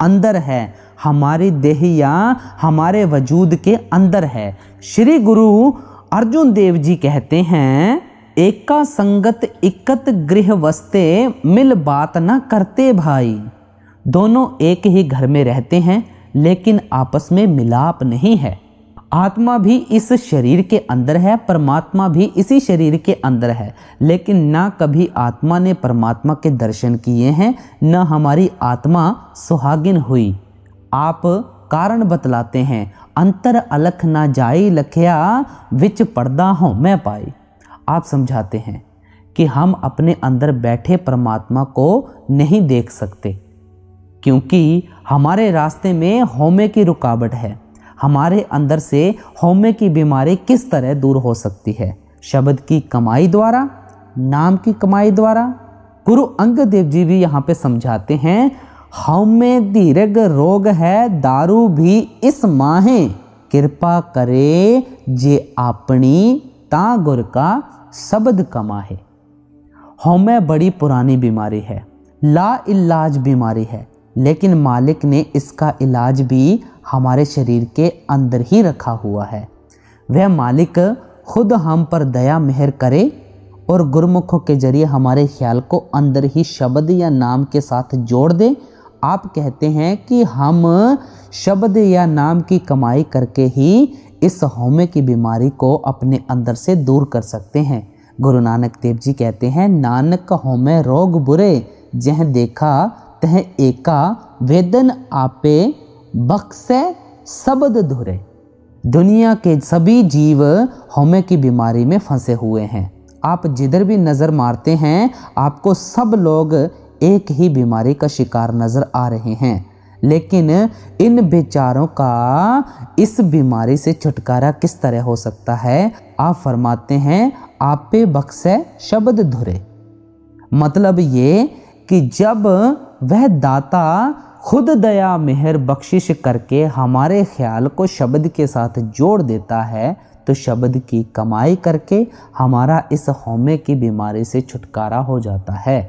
अंदर है, हमारी देह या हमारे वजूद के अंदर है। श्री गुरु अर्जुन देव जी कहते हैं, एका संगत इकत गृह वस्ते, मिल बात न करते भाई। दोनों एक ही घर में रहते हैं लेकिन आपस में मिलाप नहीं है। आत्मा भी इस शरीर के अंदर है, परमात्मा भी इसी शरीर के अंदर है, लेकिन ना कभी आत्मा ने परमात्मा के दर्शन किए हैं, न हमारी आत्मा सुहागिन हुई। आप कारण बतलाते हैं, अंतर अलख ना जाई लखया, विच पर्दा हो मैं पाई। आप समझाते हैं कि हम अपने अंदर बैठे परमात्मा को नहीं देख सकते क्योंकि हमारे रास्ते में हौमे की रुकावट है। हमारे अंदर से हौमे की बीमारी किस तरह दूर हो सकती है? शब्द की कमाई द्वारा, नाम की कमाई द्वारा। गुरु अंगद देव जी भी यहाँ पे समझाते हैं, हौमे दीर्घ रोग है, दारू भी इस माहे, कृपा करे जे अपनी ता गुर का शब्द कमा है। हौमे बड़ी पुरानी बीमारी है, ला इलाज बीमारी है, लेकिन मालिक ने इसका इलाज भी हमारे शरीर के अंदर ही रखा हुआ है। वह मालिक खुद हम पर दया मेहर करे और गुरमुखों के जरिए हमारे ख्याल को अंदर ही शब्द या नाम के साथ जोड़ दे। आप कहते हैं कि हम शब्द या नाम की कमाई करके ही इस हौमे की बीमारी को अपने अंदर से दूर कर सकते हैं। गुरु नानक देव जी कहते हैं, नानक हौमे रोग बुरे, जह देखा तह एका, वेदन आपे बख्शे शब्द धुरे। दुनिया के सभी जीव हौमे की बीमारी में फंसे हुए हैं। आप जिधर भी नज़र मारते हैं आपको सब लोग एक ही बीमारी का शिकार नज़र आ रहे हैं, लेकिन इन बेचारों का इस बीमारी से छुटकारा किस तरह हो सकता है? आप फरमाते हैं, आपे बख्शे शब्द धुरे। मतलब ये कि जब वह दाता खुद दया मेहर बख्शिश करके हमारे ख्याल को शब्द के साथ जोड़ देता है तो शब्द की कमाई करके हमारा इस हौमे की बीमारी से छुटकारा हो जाता है।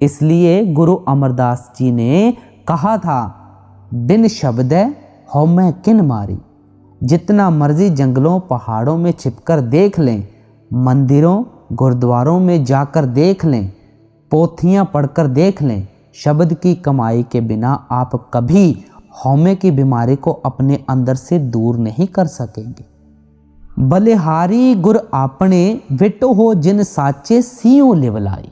इसलिए गुरु अमरदास जी ने कहा था, बिन शब्द हौमे किन मारी। जितना मर्जी जंगलों पहाड़ों में छिपकर देख लें, मंदिरों गुरुद्वारों में जाकर देख लें, पोथियां पढ़कर देख लें, शब्द की कमाई के बिना आप कभी हौमे की बीमारी को अपने अंदर से दूर नहीं कर सकेंगे। बलिहारी गुर आपने विटो हो जिन साचे सियों लिवलाई।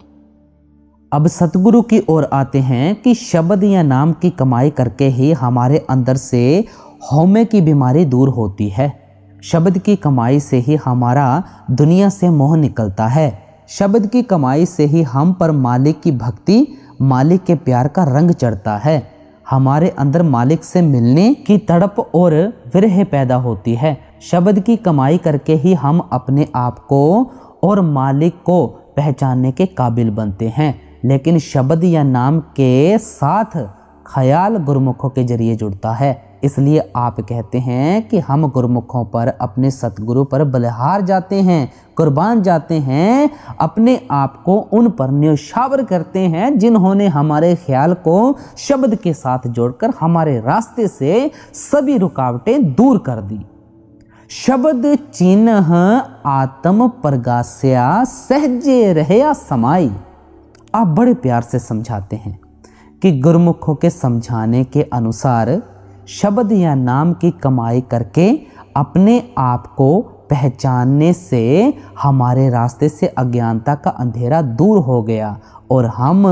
अब सतगुरु की ओर आते हैं कि शब्द या नाम की कमाई करके ही हमारे अंदर से हौमे की बीमारी दूर होती है। शब्द की कमाई से ही हमारा दुनिया से मोह निकलता है। शब्द की कमाई से ही हम पर मालिक की भक्ति, मालिक के प्यार का रंग चढ़ता है। हमारे अंदर मालिक से मिलने की तड़प और विरह पैदा होती है। शब्द की कमाई करके ही हम अपने आप को और मालिक को पहचानने के काबिल बनते हैं, लेकिन शब्द या नाम के साथ ख्याल गुरमुखों के जरिए जुड़ता है। इसलिए आप कहते हैं कि हम गुरमुखों पर, अपने सतगुरु पर बलिहार जाते हैं, कुर्बान जाते हैं, अपने आप को उन पर न्यौछावर करते हैं जिन्होंने हमारे ख्याल को शब्द के साथ जोड़कर हमारे रास्ते से सभी रुकावटें दूर कर दी। शब्द चिन्ह आत्म प्रगास्या, सहजे रहया समाई। आप बड़े प्यार से समझाते हैं कि गुरमुखों के समझाने के अनुसार शब्द या नाम की कमाई करके अपने आप को पहचानने से हमारे रास्ते से अज्ञानता का अंधेरा दूर हो गया और हम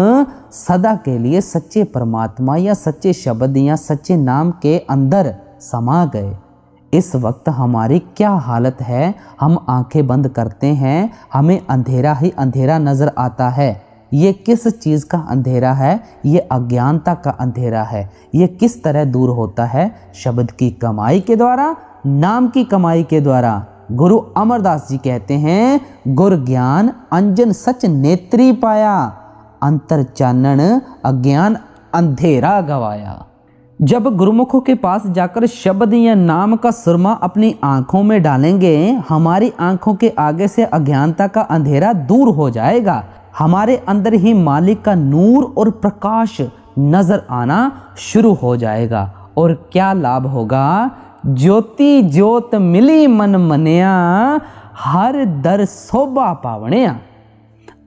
सदा के लिए सच्चे परमात्मा या सच्चे शब्द या सच्चे नाम के अंदर समा गए। इस वक्त हमारी क्या हालत है? हम आंखें बंद करते हैं, हमें अंधेरा ही अंधेरा नज़र आता है। ये किस चीज़ का अंधेरा है? ये अज्ञानता का अंधेरा है। ये किस तरह दूर होता है? शब्द की कमाई के द्वारा, नाम की कमाई के द्वारा। गुरु अमरदास जी कहते हैं, गुर ज्ञान अंजन सच नेत्री पाया, अंतर चानन अज्ञान अंधेरा गवाया। जब गुरुमुखों के पास जाकर शब्द या नाम का सुरमा अपनी आंखों में डालेंगे, हमारी आंखों के आगे से अज्ञानता का अंधेरा दूर हो जाएगा। हमारे अंदर ही मालिक का नूर और प्रकाश नजर आना शुरू हो जाएगा। और क्या लाभ होगा? ज्योति ज्योत मिली मन मनिया, हर दर शोभा पावनिया।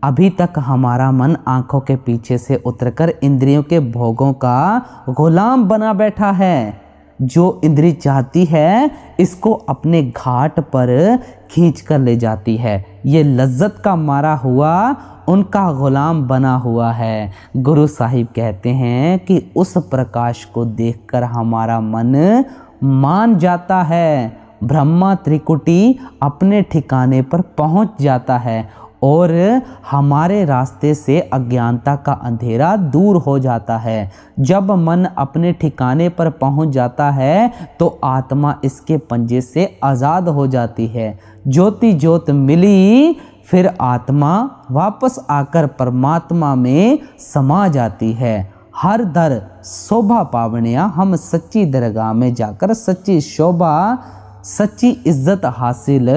अभी तक हमारा मन आंखों के पीछे से उतरकर इंद्रियों के भोगों का गुलाम बना बैठा है। जो इंद्री चाहती है इसको अपने घाट पर खींच कर ले जाती है। ये लज्जत का मारा हुआ उनका गुलाम बना हुआ है। गुरु साहिब कहते हैं कि उस प्रकाश को देखकर हमारा मन मान जाता है, ब्रह्मा त्रिकुटी अपने ठिकाने पर पहुंच जाता है और हमारे रास्ते से अज्ञानता का अंधेरा दूर हो जाता है। जब मन अपने ठिकाने पर पहुंच जाता है तो आत्मा इसके पंजे से आज़ाद हो जाती है। ज्योति ज्योत मिली, फिर आत्मा वापस आकर परमात्मा में समा जाती है। हर दर शोभा पावनिया, हम सच्ची दरगाह में जाकर सच्ची शोभा, सच्ची इज्जत हासिल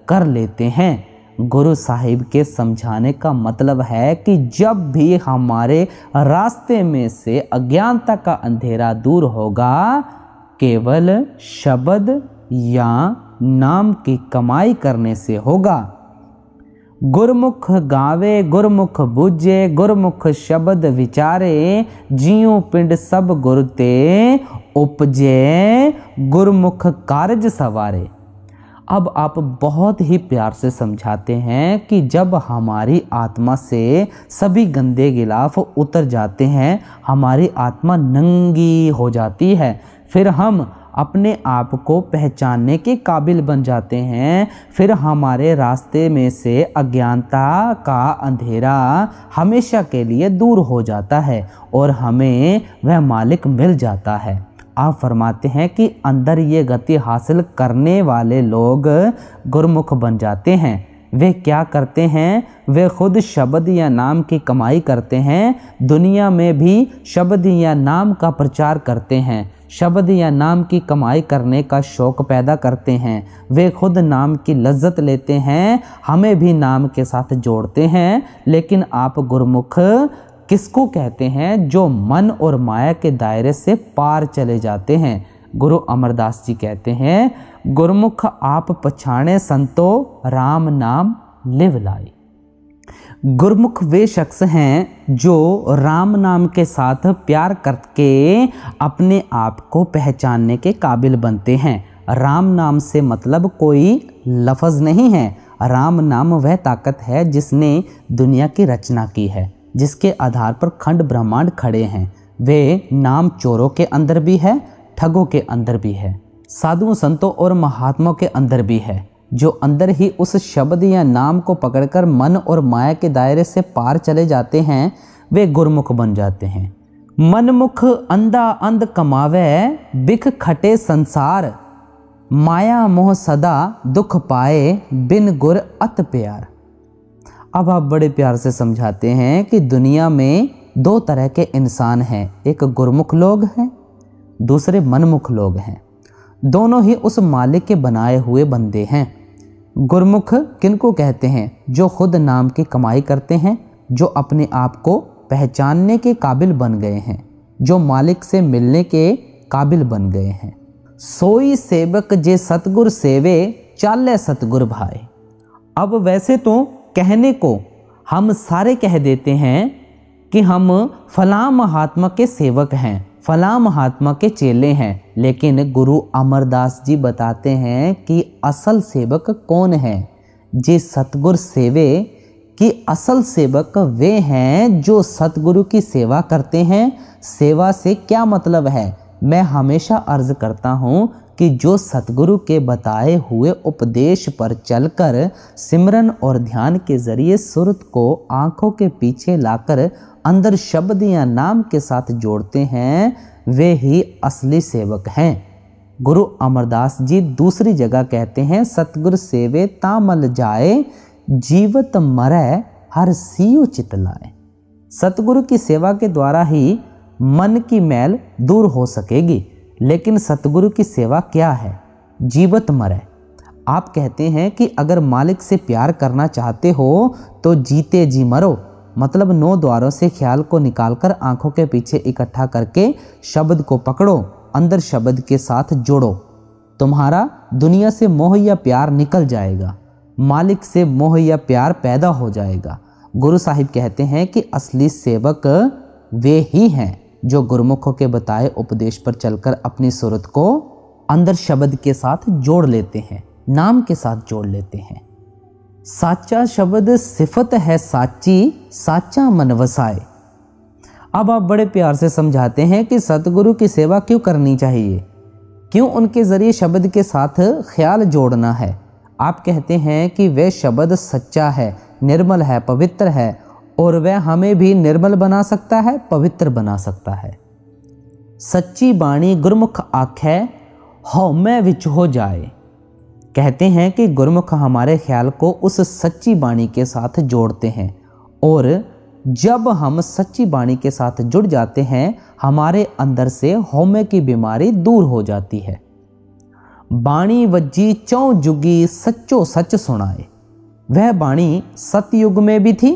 कर लेते हैं। गुरु साहिब के समझाने का मतलब है कि जब भी हमारे रास्ते में से अज्ञानता का अंधेरा दूर होगा, केवल शब्द या नाम की कमाई करने से होगा। गुरमुख गावे गुरमुख बूझे, गुरमुख शब्द विचारे, जियो पिंड सब गुर ते उपजे, गुरमुख कारज सवारे। अब आप बहुत ही प्यार से समझाते हैं कि जब हमारी आत्मा से सभी गंदे गिलाफ उतर जाते हैं, हमारी आत्मा नंगी हो जाती है, फिर हम अपने आप को पहचानने के काबिल बन जाते हैं। फिर हमारे रास्ते में से अज्ञानता का अंधेरा हमेशा के लिए दूर हो जाता है और हमें वह मालिक मिल जाता है। आप फरमाते हैं कि अंदर ये गति हासिल करने वाले लोग गुरमुख बन जाते हैं। वे क्या करते हैं? वे खुद शब्द या नाम की कमाई करते हैं, दुनिया में भी शब्द या नाम का प्रचार करते हैं, शब्द या नाम की कमाई करने का शौक़ पैदा करते हैं। वे खुद नाम की लज्जत लेते हैं, हमें भी नाम के साथ जोड़ते हैं। लेकिन आप गुरमुख किसको कहते हैं? जो मन और माया के दायरे से पार चले जाते हैं। गुरु अमरदास जी कहते हैं, गुरमुख आप पछाणे संतो राम नाम लिव लाई। गुरमुख वे शख्स हैं जो राम नाम के साथ प्यार करके अपने आप को पहचानने के काबिल बनते हैं। राम नाम से मतलब कोई लफ्ज़ नहीं है। राम नाम वह ताकत है जिसने दुनिया की रचना की है, जिसके आधार पर खंड ब्रह्मांड खड़े हैं। वे नाम चोरों के अंदर भी है, ठगों के अंदर भी है, साधुओं संतों और महात्माओं के अंदर भी है। जो अंदर ही उस शब्द या नाम को पकड़कर मन और माया के दायरे से पार चले जाते हैं, वे गुरमुख बन जाते हैं। मनमुख अंधा अंध कमावे, बिख खटे संसार, माया मोह सदा दुख पाए, बिन गुर अत प्यार। अब आप बड़े प्यार से समझाते हैं कि दुनिया में दो तरह के इंसान हैं, एक गुरमुख लोग हैं, दूसरे मनमुख लोग हैं। दोनों ही उस मालिक के बनाए हुए बंदे हैं। गुरमुख किनको कहते हैं? जो खुद नाम की कमाई करते हैं, जो अपने आप को पहचानने के काबिल बन गए हैं, जो मालिक से मिलने के काबिल बन गए हैं। सोई सेवक जे सतगुर सेवे, चाले सतगुर भाई। अब वैसे तो कहने को हम सारे कह देते हैं कि हम फलां महात्मा के सेवक हैं, फलां महात्मा के चेले हैं, लेकिन गुरु अमरदास जी बताते हैं कि असल सेवक कौन है? जे सतगुर सेवे कि असल सेवक वे हैं जो सतगुरु की सेवा करते हैं। सेवा से क्या मतलब है? मैं हमेशा अर्ज करता हूँ कि जो सतगुरु के बताए हुए उपदेश पर चलकर सिमरन और ध्यान के जरिए सुरत को आंखों के पीछे लाकर अंदर शब्द या नाम के साथ जोड़ते हैं, वे ही असली सेवक हैं। गुरु अमरदास जी दूसरी जगह कहते हैं, सतगुर सेवे तामल जाए, जीवत मरै हर सियो चित लाए। सतगुरु की सेवा के द्वारा ही मन की मैल दूर हो सकेगी। लेकिन सतगुरु की सेवा क्या है? जीवत मरै। आप कहते हैं कि अगर मालिक से प्यार करना चाहते हो तो जीते जी मरो, मतलब 9 द्वारों से ख्याल को निकालकर आंखों के पीछे इकट्ठा करके शब्द को पकड़ो, अंदर शब्द के साथ जोड़ो, तुम्हारा दुनिया से मोह या प्यार निकल जाएगा, मालिक से मोह या प्यार पैदा हो जाएगा। गुरु साहिब कहते हैं कि असली सेवक वे ही हैं जो गुरुमुखों के बताए उपदेश पर चलकर अपनी सूरत को अंदर शब्द के साथ जोड़ लेते हैं, नाम के साथ जोड़ लेते हैं। साचा शब्द सिफत है साची, साचा मन वसाए। अब आप बड़े प्यार से समझाते हैं कि सतगुरु की सेवा क्यों करनी चाहिए, क्यों उनके जरिए शब्द के साथ ख्याल जोड़ना है। आप कहते हैं कि वह शब्द सच्चा है, निर्मल है, पवित्र है और वह हमें भी निर्मल बना सकता है, पवित्र बना सकता है। सच्ची बाणी गुरमुख आखे, हौमै विच हो जाए। कहते हैं कि गुरमुख हमारे ख्याल को उस सच्ची बाणी के साथ जोड़ते हैं और जब हम सच्ची बाणी के साथ जुड़ जाते हैं हमारे अंदर से हौमे की बीमारी दूर हो जाती है। बाणी वज्जी चौं जुगी सच्चो सच सुनाए। वह बाणी सतयुग में भी थी,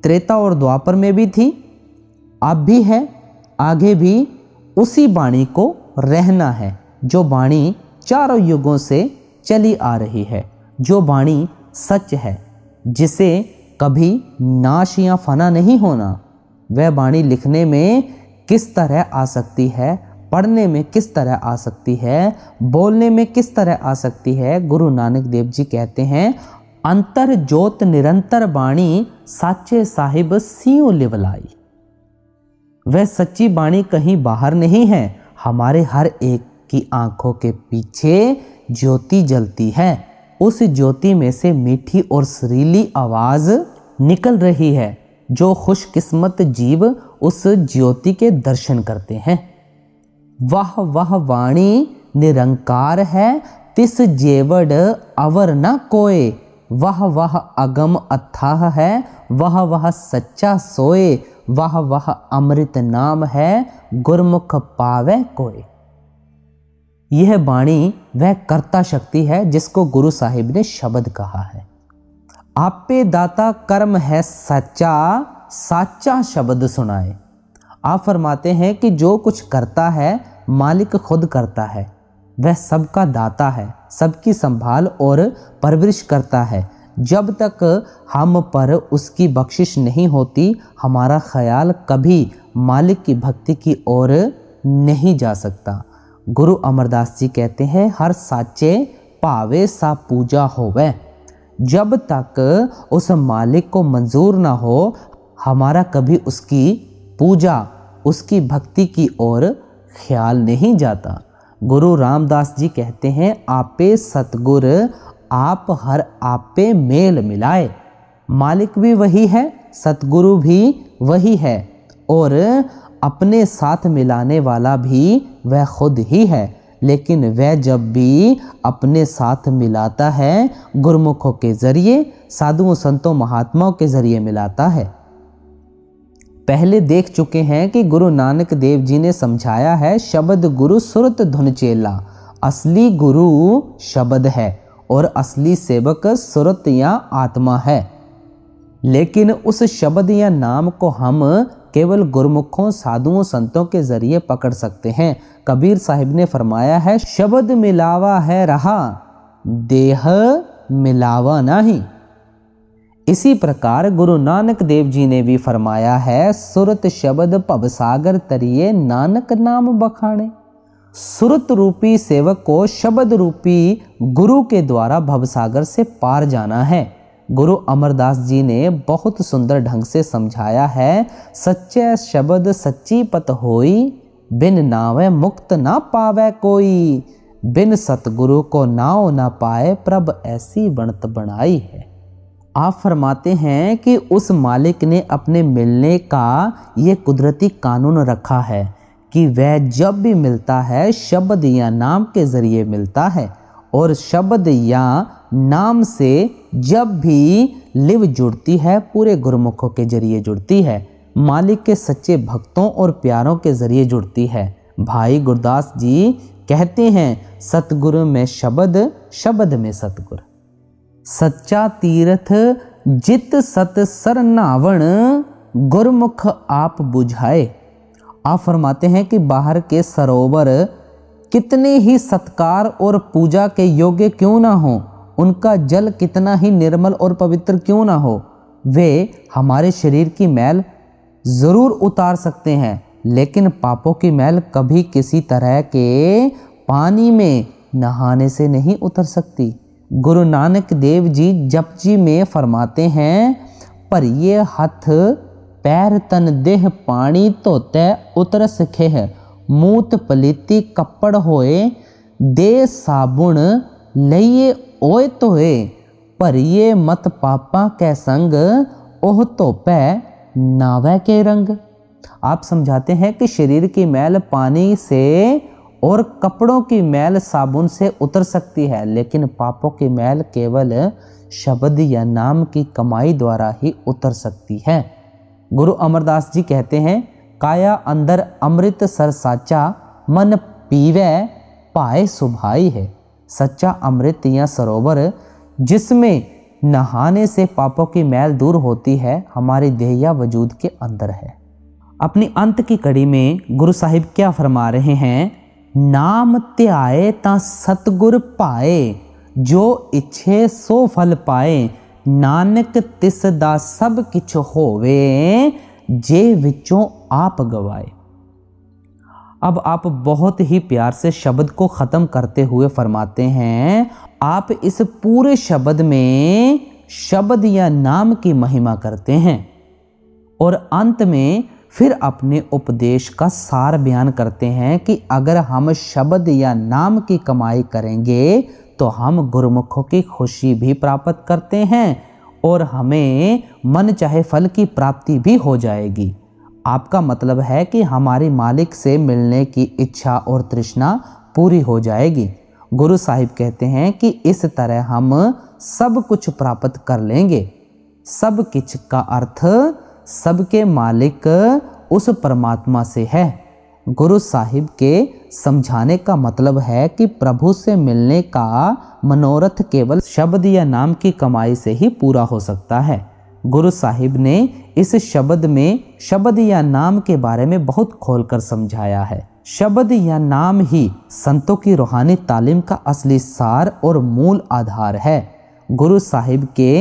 त्रेता और द्वापर में भी थी, अब भी है, आगे भी उसी बाणी को रहना है जो बाणी चारों युगों से चली आ रही है, जो बाणी सच है, जिसे कभी नाश या फना नहीं होना। वह बाणी लिखने में किस तरह आ सकती है, पढ़ने में किस तरह आ सकती है, बोलने में किस तरह आ सकती है। गुरु नानक देव जी कहते हैं, अंतर जोत निरंतर बाणी, साचे साहिब सियों लिवलाई। वह सच्ची बाणी कहीं बाहर नहीं है, हमारे हर एक की आंखों के पीछे ज्योति जलती है। उस ज्योति में से मीठी और सुरीली आवाज निकल रही है। जो खुशकिस्मत जीव उस ज्योति के दर्शन करते हैं। वह वाणी निरंकार है, तिस जेवड़ अवर न कोय। वह अगम अथाह है, वह सच्चा सोए। वह अमृत नाम है, गुरमुख पावे कोय। यह बाणी वह कर्ता शक्ति है जिसको गुरु साहिब ने शब्द कहा है। आपे दाता कर्म है सच्चा, साचा शब्द सुनाए। आप फरमाते हैं कि जो कुछ करता है मालिक खुद करता है। वह सबका दाता है, सबकी संभाल और परवरिश करता है। जब तक हम पर उसकी बख्शिश नहीं होती हमारा ख्याल कभी मालिक की भक्ति की ओर नहीं जा सकता। गुरु अमरदास जी कहते हैं, हर साचे पावे सा पूजा होवे। जब तक उस मालिक को मंजूर ना हो हमारा कभी उसकी पूजा, उसकी भक्ति की ओर ख्याल नहीं जाता। गुरु रामदास जी कहते हैं, आपे सतगुर आप हर आपे मेल मिलाए। मालिक भी वही है, सतगुरु भी वही है और अपने साथ मिलाने वाला भी वह खुद ही है। लेकिन वह जब भी अपने साथ मिलाता है गुरमुखों के जरिए, साधुओं संतों महात्माओं के जरिए मिलाता है। पहले देख चुके हैं कि गुरु नानक देव जी ने समझाया है, शब्द गुरु सुरत धुन चेला। असली गुरु शब्द है और असली सेवक सुरत या आत्मा है। लेकिन उस शब्द या नाम को हम केवल गुरमुखों साधुओं संतों के जरिए पकड़ सकते हैं। कबीर साहिब ने फरमाया है, शब्द मिलावा है रहा, देह मिलावा नहीं। इसी प्रकार गुरु नानक देव जी ने भी फरमाया है, सुरत शब्द भवसागर तरिए नानक नाम बखाने। सुरत रूपी सेवक को शब्द रूपी गुरु के द्वारा भवसागर से पार जाना है। गुरु अमरदास जी ने बहुत सुंदर ढंग से समझाया है, सच्चे शब्द सच्ची पत होई, बिन नावे मुक्त ना पावे कोई। बिन सतगुरु को नाव ना पाए, प्रभ ऐसी बनत बनाई है। आप फरमाते हैं कि उस मालिक ने अपने मिलने का ये कुदरती कानून रखा है कि वह जब भी मिलता है शब्द या नाम के ज़रिए मिलता है, और शब्द या नाम से जब भी लिव जुड़ती है पूरे गुरुमुखों के जरिए जुड़ती है, मालिक के सच्चे भक्तों और प्यारों के ज़रिए जुड़ती है। भाई गुरदास जी कहते हैं, सतगुरु में शब्द, शब्द में सतगुर। सच्चा तीर्थ जित सत सरनावण, गुरमुख आप बुझाए। आप फरमाते हैं कि बाहर के सरोवर कितने ही सत्कार और पूजा के योग्य क्यों ना हो, उनका जल कितना ही निर्मल और पवित्र क्यों ना हो, वे हमारे शरीर की मैल ज़रूर उतार सकते हैं, लेकिन पापों की मैल कभी किसी तरह के पानी में नहाने से नहीं उतर सकती। गुरु नानक देव जी जपजी में फरमाते हैं, पर ये हथ पैर तन देह पानी धोते उतर सके है, मूत पलीती कपड़ होए, दे साबुन लइए ओए तोए, पर ये मत पापा कै संग, ओह धोपै नावै के रंग। आप समझाते हैं कि शरीर की मैल पानी से और कपड़ों की मैल साबुन से उतर सकती है, लेकिन पापों की मैल केवल शब्द या नाम की कमाई द्वारा ही उतर सकती है। गुरु अमरदास जी कहते हैं, काया अंदर अमृत सर साचा, मन पीवे पाए सुभाई है। सच्चा अमृत या सरोवर जिसमें नहाने से पापों की मैल दूर होती है, हमारी देह या वजूद के अंदर है। अपनी अंत की कड़ी में गुरु साहिब क्या फरमा रहे हैं, नाम ध्याए ता सतगुर पाए, जो इच्छे सो फल पाए, नानक तिस दा सब किछ होवे, जे विचों आप गवाए। अब आप बहुत ही प्यार से शब्द को ख़त्म करते हुए फरमाते हैं, आप इस पूरे शब्द में शब्द या नाम की महिमा करते हैं और अंत में फिर अपने उपदेश का सार बयान करते हैं कि अगर हम शब्द या नाम की कमाई करेंगे तो हम गुरुमुखों की खुशी भी प्राप्त करते हैं और हमें मन चाहे फल की प्राप्ति भी हो जाएगी। आपका मतलब है कि हमारी मालिक से मिलने की इच्छा और तृष्णा पूरी हो जाएगी। गुरु साहिब कहते हैं कि इस तरह हम सब कुछ प्राप्त कर लेंगे। सब कुछ का अर्थ सबके मालिक उस परमात्मा से है। गुरु साहिब के समझाने का मतलब है कि प्रभु से मिलने का मनोरथ केवल शब्द या नाम की कमाई से ही पूरा हो सकता है। गुरु साहिब ने इस शब्द में शब्द या नाम के बारे में बहुत खोलकर समझाया है। शब्द या नाम ही संतों की रूहानी तालीम का असली सार और मूल आधार है। गुरु साहिब के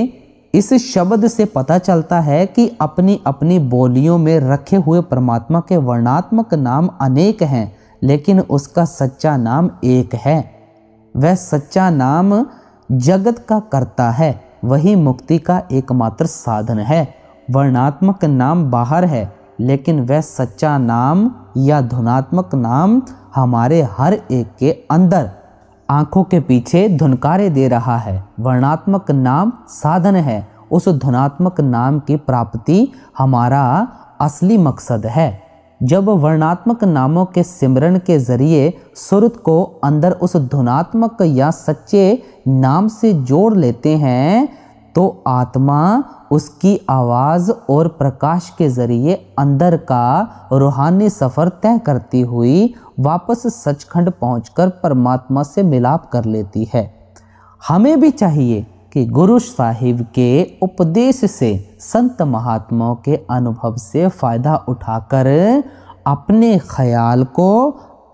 इस शब्द से पता चलता है कि अपनी अपनी बोलियों में रखे हुए परमात्मा के वर्णात्मक नाम अनेक हैं, लेकिन उसका सच्चा नाम एक है। वह सच्चा नाम जगत का कर्ता है, वही मुक्ति का एकमात्र साधन है। वर्णात्मक नाम बाहर है, लेकिन वह सच्चा नाम या धुनात्मक नाम हमारे हर एक के अंदर आंखों के पीछे धुनकारे दे रहा है। वर्णात्मक नाम साधन है, उस धुनात्मक नाम की प्राप्ति हमारा असली मकसद है। जब वर्णात्मक नामों के सिमरन के जरिए सुरत को अंदर उस धुनात्मक या सच्चे नाम से जोड़ लेते हैं तो आत्मा उसकी आवाज़ और प्रकाश के जरिए अंदर का रूहानी सफ़र तय करती हुई वापस सचखंड पहुंचकर परमात्मा से मिलाप कर लेती है। हमें भी चाहिए कि गुरु साहिब के उपदेश से, संत महात्माओं के अनुभव से फ़ायदा उठाकर अपने ख्याल को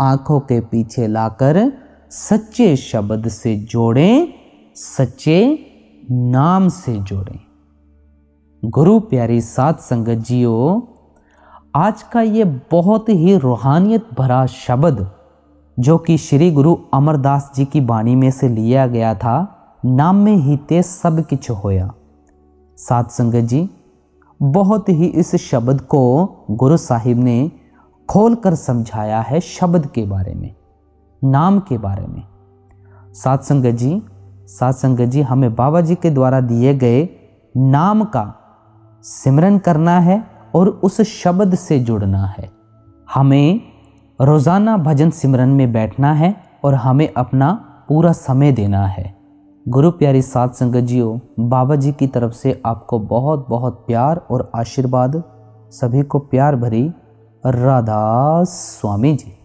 आँखों के पीछे लाकर सच्चे शब्द से जोड़ें, सच्चे नाम से जोड़ें। गुरु प्यारी साध संगत जियो, आज का ये बहुत ही रूहानियत भरा शब्द जो कि श्री गुरु अमरदास जी की वाणी में से लिया गया था, नाम में ही ते सब किछ होया। साध संगत जी, बहुत ही इस शब्द को गुरु साहिब ने खोल कर समझाया है। शब्द के बारे में, नाम के बारे में, साध संगत जी हमें बाबा जी के द्वारा दिए गए नाम का सिमरन करना है और उस शब्द से जुड़ना है। हमें रोज़ाना भजन सिमरन में बैठना है और हमें अपना पूरा समय देना है। गुरु प्यारी साध संगत जियो, बाबा जी की तरफ से आपको बहुत बहुत प्यार और आशीर्वाद। सभी को प्यार भरी राधा स्वामी जी।